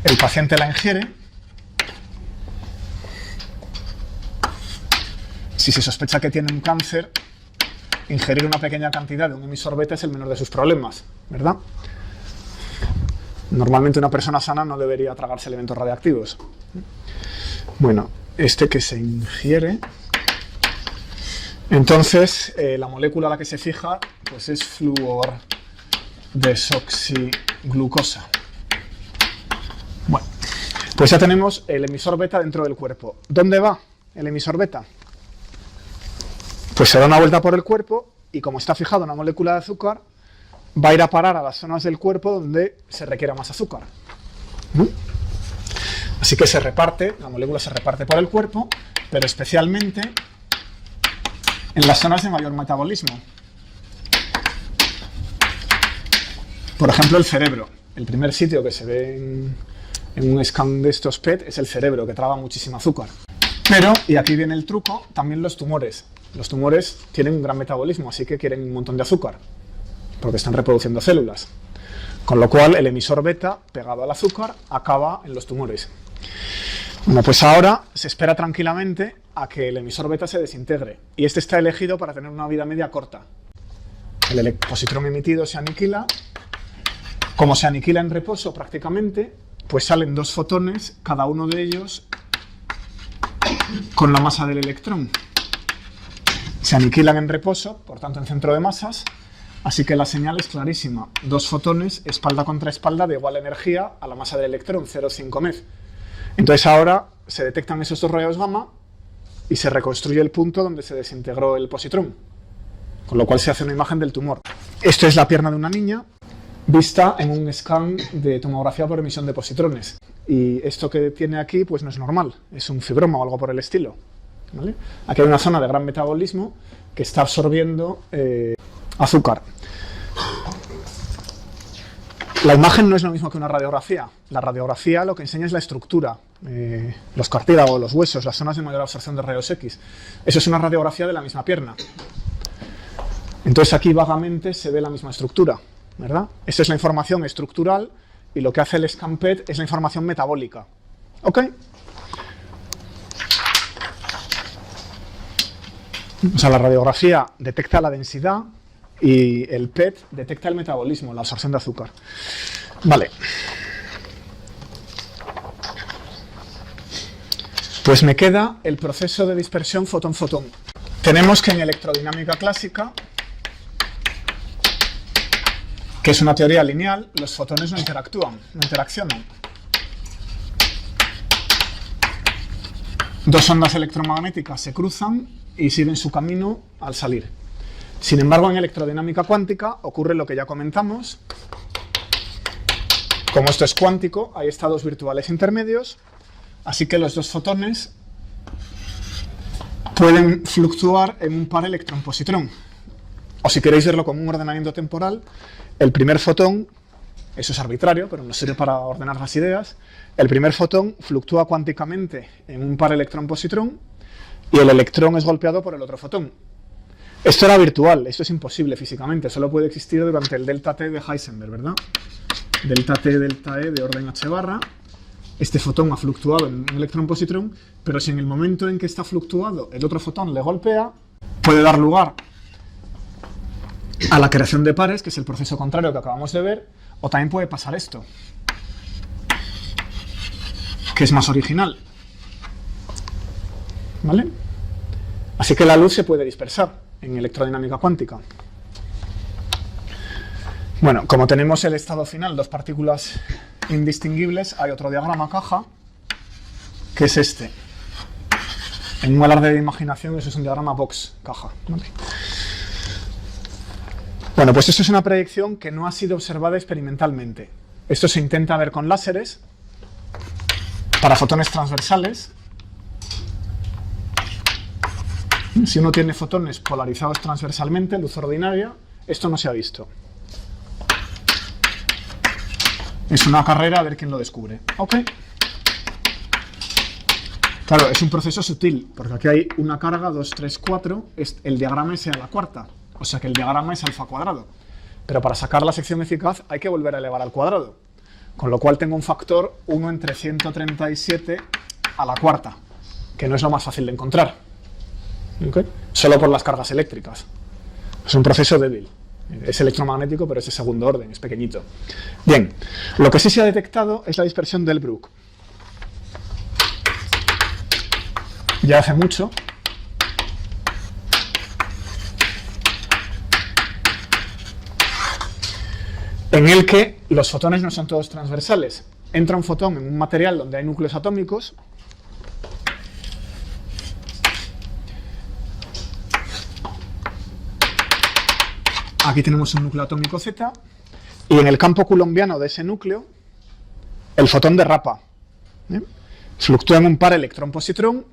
El paciente la ingiere. Si se sospecha que tiene un cáncer, ingerir una pequeña cantidad de un emisor beta es el menor de sus problemas, ¿verdad? Normalmente una persona sana no debería tragarse elementos radiactivos. Bueno, este que se ingiere... Entonces, la molécula a la que se fija pues es flúor desoxiglucosa. Bueno, pues ya tenemos el emisor beta dentro del cuerpo. ¿Dónde va el emisor beta? Pues se da una vuelta por el cuerpo y como está fijado en una molécula de azúcar, va a ir a parar a las zonas del cuerpo donde se requiera más azúcar. Así que se reparte, la molécula se reparte por el cuerpo, pero especialmente en las zonas de mayor metabolismo. Por ejemplo, el cerebro. El primer sitio que se ve en un scan de estos PET es el cerebro, que traga muchísimo azúcar. Pero, y aquí viene el truco, también los tumores. Los tumores tienen un gran metabolismo, así que quieren un montón de azúcar, porque están reproduciendo células. Con lo cual, el emisor beta, pegado al azúcar, acaba en los tumores. Bueno, pues ahora se espera tranquilamente a que el emisor beta se desintegre. Y este está elegido para tener una vida media corta. El positrón emitido se aniquila. Como se aniquila en reposo prácticamente, pues salen 2 fotones, cada uno de ellos con la masa del electrón. Se aniquilan en reposo, por tanto en centro de masas, así que la señal es clarísima. 2 fotones, espalda contra espalda, de igual energía a la masa del electrón, 0,5 MeV. Entonces ahora se detectan esos 2 rayos gamma y se reconstruye el punto donde se desintegró el positrón, con lo cual se hace una imagen del tumor. Esto es la pierna de una niña vista en un scan de tomografía por emisión de positrones. Y esto que tiene aquí pues no es normal, es un fibroma o algo por el estilo, ¿vale? Aquí hay una zona de gran metabolismo que está absorbiendo azúcar. La imagen no es lo mismo que una radiografía. La radiografía lo que enseña es la estructura, los cartílagos, los huesos, las zonas de mayor absorción de rayos X. Eso es una radiografía de la misma pierna. Entonces aquí vagamente se ve la misma estructura, ¿verdad? Esta es la información estructural y lo que hace el scan PET es la información metabólica. ¿Ok? O sea, la radiografía detecta la densidad y el PET detecta el metabolismo, la absorción de azúcar. Vale. Pues me queda el proceso de dispersión fotón-fotón. Tenemos que en electrodinámica clásica, que es una teoría lineal, los fotones no interactúan, no interaccionan. 2 ondas electromagnéticas se cruzan y siguen su camino al salir. Sin embargo, en electrodinámica cuántica ocurre lo que ya comentamos. Como esto es cuántico, hay estados virtuales intermedios, así que los 2 fotones pueden fluctuar en un par electrón-positrón. O si queréis verlo como un ordenamiento temporal, el primer fotón, eso es arbitrario, pero nos sirve para ordenar las ideas, el primer fotón fluctúa cuánticamente en un par electrón-positrón y el electrón es golpeado por el otro fotón. Esto era virtual, esto es imposible físicamente, solo puede existir durante el delta T de Heisenberg, ¿verdad? Delta T, delta E de orden H barra. Este fotón ha fluctuado en un electrón-positrón, pero si en el momento en que está fluctuado el otro fotón le golpea, puede dar lugar a la creación de pares, que es el proceso contrario que acabamos de ver, o también puede pasar esto, que es más original, ¿vale? Así que la luz se puede dispersar en electrodinámica cuántica. Bueno, como tenemos el estado final, 2 partículas indistinguibles, hay otro diagrama caja, que es este. En un alarde de imaginación, eso es un diagrama box caja, ¿vale? Bueno, pues esto es una predicción que no ha sido observada experimentalmente. Esto se intenta ver con láseres para fotones transversales. Si uno tiene fotones polarizados transversalmente, luz ordinaria, esto no se ha visto. Es una carrera a ver quién lo descubre. Ok. Claro, es un proceso sutil, porque aquí hay una carga, 2, 3, 4, el diagrama es a la cuarta, o sea que el diagrama es alfa cuadrado. Pero para sacar la sección eficaz hay que volver a elevar al cuadrado, con lo cual tengo un factor 1 entre 137 a la cuarta, que no es lo más fácil de encontrar. ¿Okay? Solo por las cargas eléctricas. Es un proceso débil. Es electromagnético, pero es de segundo orden, es pequeñito. Bien, lo que sí se ha detectado es la dispersión del Delbrück. Ya hace mucho. En el que los fotones no son todos transversales. Entra un fotón en un material donde hay núcleos atómicos. Aquí tenemos un núcleo atómico Z. Y en el campo coulombiano de ese núcleo, el fotón derrapa. Fluctúa en un par electrón-positrón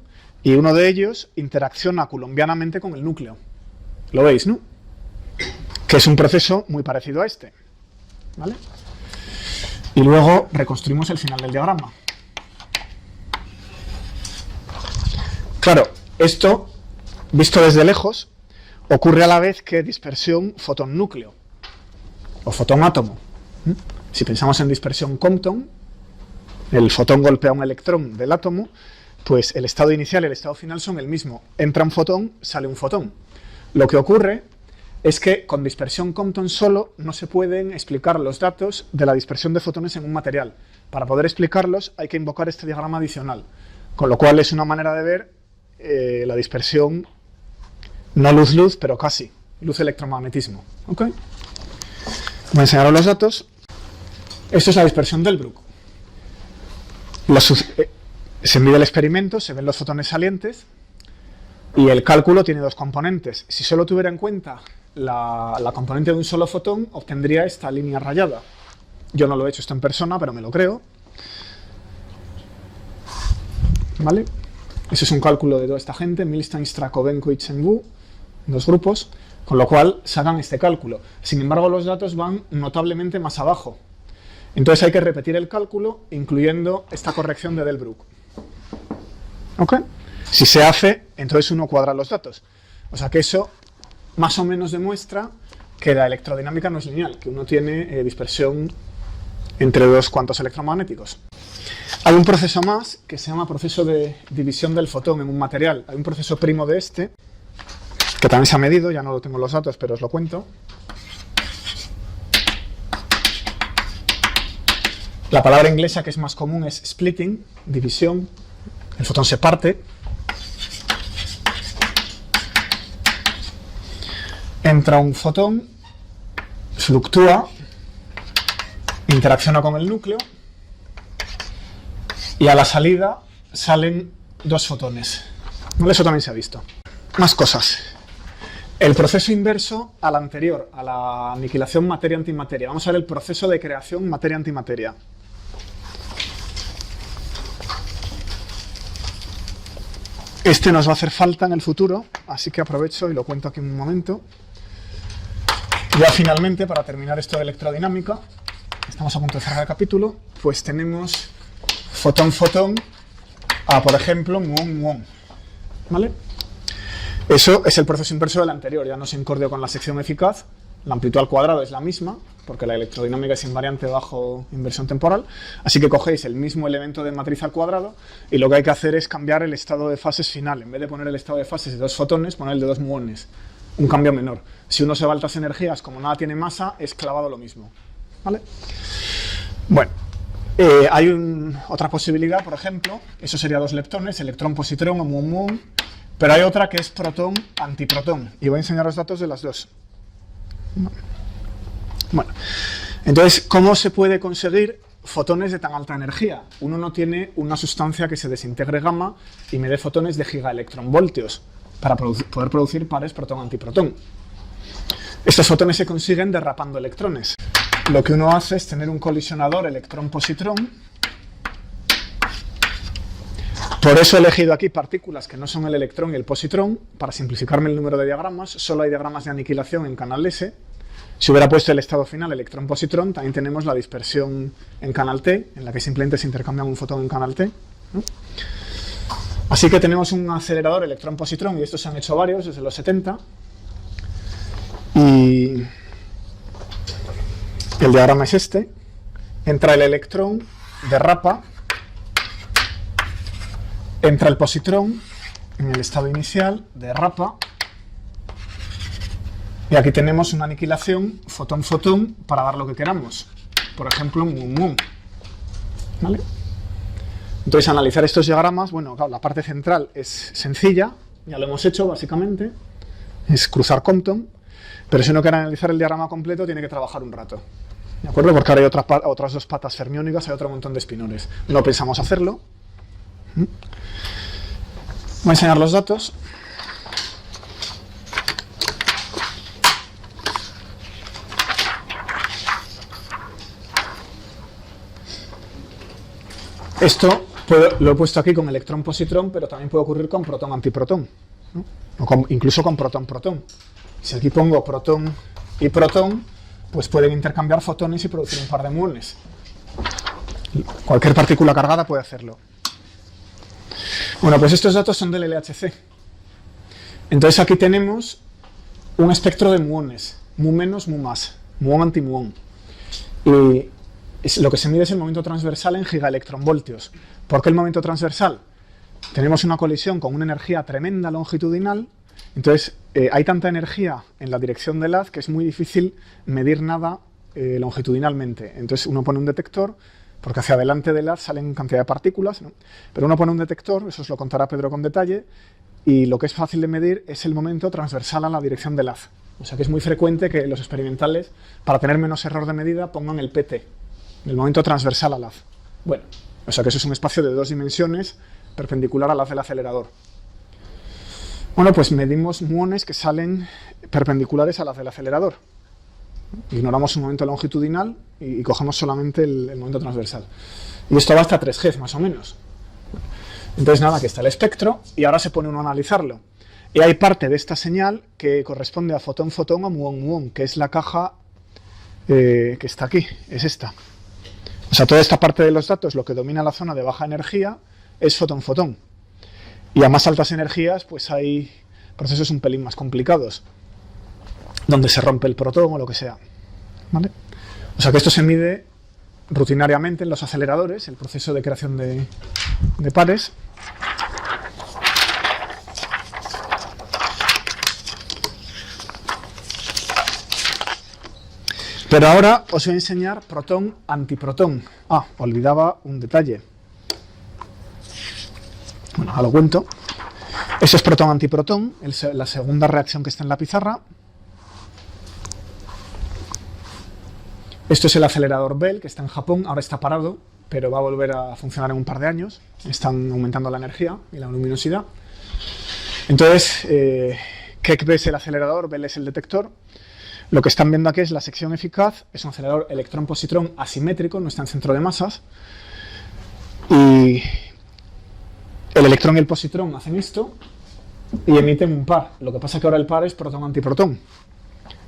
y uno de ellos interacciona coulombianamente con el núcleo. ¿Lo veis, no? Que es un proceso muy parecido a este. ¿Vale? Y luego reconstruimos el final del diagrama. Claro, esto, visto desde lejos, ocurre a la vez que dispersión fotón-núcleo o fotón-átomo. Si pensamos en dispersión Compton, el fotón golpea un electrón del átomo, pues el estado inicial y el estado final son el mismo. Entra un fotón, sale un fotón. Lo que ocurre es que con dispersión Compton solo no se pueden explicar los datos de la dispersión de fotones en un material. Para poder explicarlos hay que invocar este diagrama adicional, con lo cual es una manera de ver la dispersión, no luz-luz, pero casi, luz-electromagnetismo. ¿Okay? Voy a enseñaros los datos. Esto es la dispersión del Delbrück. Se mide el experimento, se ven los fotones salientes y el cálculo tiene dos componentes. Si solo tuviera en cuenta la componente de un solo fotón, obtendría esta línea rayada. Yo no lo he hecho esto en persona, pero me lo creo. ¿Vale? Ese es un cálculo de toda esta gente, Milstein, Strakovenko y Chen-Wu, dos grupos, con lo cual sacan este cálculo. Sin embargo, los datos van notablemente más abajo. Entonces hay que repetir el cálculo, incluyendo esta corrección de Delbrück. ¿Ok? Si se hace, entonces uno cuadra los datos. O sea que eso más o menos demuestra que la electrodinámica no es lineal, que uno tiene dispersión entre dos cuantos electromagnéticos. Hay un proceso más que se llama proceso de división del fotón en un material. Hay un proceso primo de este, que también se ha medido, ya no lo tengo los datos, pero os lo cuento. La palabra inglesa que es más común es splitting, división. El fotón se parte. Entra un fotón, fluctúa, interacciona con el núcleo y a la salida salen dos fotones. Eso también se ha visto. Más cosas. El proceso inverso al anterior, a la aniquilación materia-antimateria. Vamos a ver el proceso de creación materia-antimateria. Este nos va a hacer falta en el futuro, así que aprovecho y lo cuento aquí un momento. Ya finalmente, para terminar esto de electrodinámica, estamos a punto de cerrar el capítulo, pues tenemos fotón-fotón a, por ejemplo, muón-muón. ¿Vale? Eso es el proceso inverso del anterior, ya no se incordió con la sección eficaz, la amplitud al cuadrado es la misma, porque la electrodinámica es invariante bajo inversión temporal, así que cogéis el mismo elemento de matriz al cuadrado y lo que hay que hacer es cambiar el estado de fases final. En vez de poner el estado de fases de dos fotones, poner el de dos muones. Un cambio menor. Si uno se va a altas energías, como nada tiene masa, es clavado lo mismo. ¿Vale? Bueno, hay otra posibilidad, por ejemplo, eso sería dos leptones, electrón-positrón o muón-muón, pero hay otra que es protón-antiprotón, y voy a enseñar los datos de las dos. Bueno, entonces, ¿cómo se puede conseguir fotones de tan alta energía? Uno no tiene una sustancia que se desintegre gamma y me dé fotones de gigaelectronvoltios para poder producir pares protón-antiprotón. Estos fotones se consiguen derrapando electrones. Lo que uno hace es tener un colisionador electrón-positrón. Por eso he elegido aquí partículas que no son el electrón y el positrón, para simplificarme el número de diagramas. Solo hay diagramas de aniquilación en canal S. Si hubiera puesto el estado final electrón-positrón, también tenemos la dispersión en canal T, en la que simplemente se intercambian un fotón en canal T, ¿no? Así que tenemos un acelerador electrón-positrón, y estos se han hecho varios desde los 70. Y el diagrama es este. Entra el electrón, derrapa, entra el positrón en el estado inicial, derrapa, y aquí tenemos una aniquilación fotón-fotón para dar lo que queramos. Por ejemplo, un muón. ¿Vale? Entonces, analizar estos diagramas, bueno, claro, la parte central es sencilla, ya lo hemos hecho básicamente, es cruzar Compton, pero si uno quiere analizar el diagrama completo tiene que trabajar un rato. ¿De acuerdo? Porque ahora hay otras dos patas fermiónicas, hay otro montón de espinores. No pensamos hacerlo. Voy a enseñar los datos. Esto lo he puesto aquí con electrón-positrón, pero también puede ocurrir con protón-antiprotón, ¿no? O incluso con protón-protón. Si aquí pongo protón y protón, pues pueden intercambiar fotones y producir un par de muones. Cualquier partícula cargada puede hacerlo. Bueno, pues estos datos son del LHC. Entonces aquí tenemos un espectro de muones, mu menos, mu más, muón antimuón. Y lo que se mide es el momento transversal en gigaelectronvoltios. ¿Por qué el momento transversal? Tenemos una colisión con una energía tremenda longitudinal, entonces hay tanta energía en la dirección del haz que es muy difícil medir nada longitudinalmente. Entonces uno pone un detector, porque hacia adelante del haz salen cantidad de partículas, ¿no? Pero uno pone un detector, eso os lo contará Pedro con detalle, y lo que es fácil de medir es el momento transversal a la dirección del haz. O sea que es muy frecuente que los experimentales, para tener menos error de medida, pongan el PT, el momento transversal al haz. Bueno, o sea que eso es un espacio de 2 dimensiones perpendicular al haz del acelerador. Bueno, pues medimos muones que salen perpendiculares al haz del acelerador. Ignoramos un momento longitudinal y cogemos solamente el momento transversal. Y esto va hasta 3 G más o menos. Entonces nada, que está el espectro y ahora se pone uno a analizarlo. Y hay parte de esta señal que corresponde a fotón-fotón o muón-muón, que es la caja que está aquí, es esta. O sea, toda esta parte de los datos, lo que domina la zona de baja energía, es fotón-fotón. Y a más altas energías, pues hay procesos un pelín más complicados, donde se rompe el protón o lo que sea. ¿Vale? O sea que esto se mide rutinariamente en los aceleradores, el proceso de creación de pares. Pero ahora os voy a enseñar protón-antiprotón. Ah, olvidaba un detalle. Bueno, ahora lo cuento. Eso es protón-antiprotón, la segunda reacción que está en la pizarra. Esto es el acelerador Bell, que está en Japón, ahora está parado, pero va a volver a funcionar en un par de años. Están aumentando la energía y la luminosidad. Entonces, Keck es el acelerador, Bell es el detector. Lo que están viendo aquí es la sección eficaz, es un acelerador electrón-positrón asimétrico, no está en centro de masas. Y el electrón y el positrón hacen esto y emiten un par. Lo que pasa es que ahora el par es protón-antiprotón.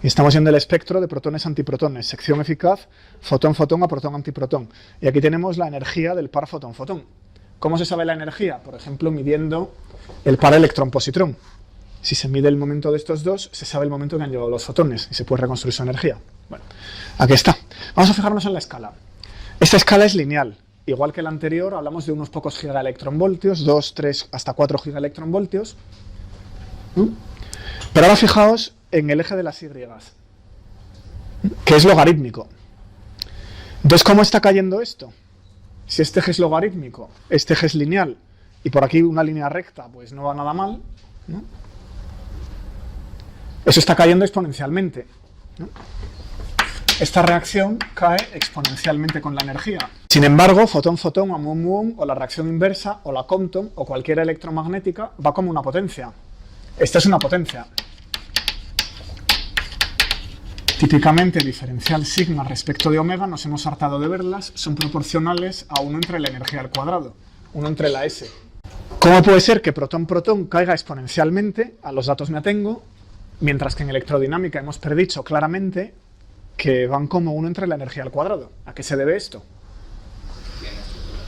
Y estamos viendo el espectro de protones-antiprotones, sección eficaz, fotón-fotón a protón-antiprotón. Y aquí tenemos la energía del par fotón-fotón. ¿Cómo se sabe la energía? Por ejemplo, midiendo el par electrón-positrón. Si se mide el momento de estos dos, se sabe el momento que han llevado los fotones y se puede reconstruir su energía. Bueno, aquí está. Vamos a fijarnos en la escala. Esta escala es lineal. Igual que la anterior, hablamos de unos pocos gigaelectronvoltios, 2, 3, hasta 4 gigaelectronvoltios. Pero ahora fijaos en el eje de las Y, que es logarítmico. Entonces, ¿cómo está cayendo esto? Si este eje es logarítmico, este eje es lineal, y por aquí una línea recta, pues no va nada mal, ¿no? Eso está cayendo exponencialmente, ¿no? Esta reacción cae exponencialmente con la energía. Sin embargo, fotón-fotón o muón-muón, o la reacción inversa, o la Compton, o cualquier electromagnética, va como una potencia. Esta es una potencia. Típicamente, diferencial sigma respecto de omega, nos hemos hartado de verlas, son proporcionales a 1 entre la energía al cuadrado, 1 entre la S. ¿Cómo puede ser que protón-protón caiga exponencialmente? A los datos me atengo, mientras que en electrodinámica hemos predicho claramente que van como 1 entre la energía al cuadrado. ¿A qué se debe esto? Tiene estructura.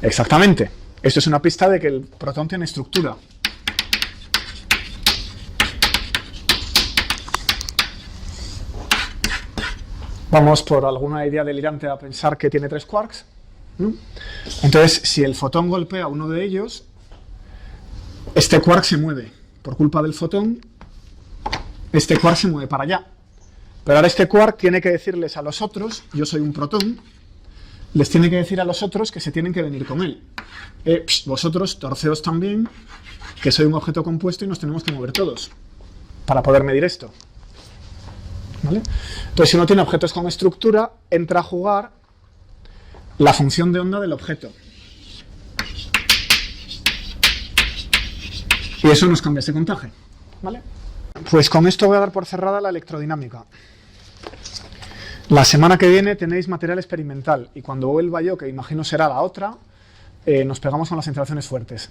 Exactamente. Esto es una pista de que el protón tiene estructura. Vamos por alguna idea delirante a pensar que tiene 3 quarks, ¿no? Entonces, si el fotón golpea a uno de ellos, este quark se mueve. Por culpa del fotón, este quark se mueve para allá. Pero ahora este quark tiene que decirles a los otros, yo soy un protón, les tiene que decir a los otros que se tienen que venir con él. Vosotros, torceos también, que soy un objeto compuesto y nos tenemos que mover todos para poder medir esto. ¿Vale? Entonces, si uno tiene objetos con estructura, entra a jugar la función de onda del objeto. Y eso nos cambia este contaje. ¿Vale? Pues con esto voy a dar por cerrada la electrodinámica. La semana que viene tenéis material experimental y cuando vuelva yo, que imagino será la otra, nos pegamos con las interacciones fuertes.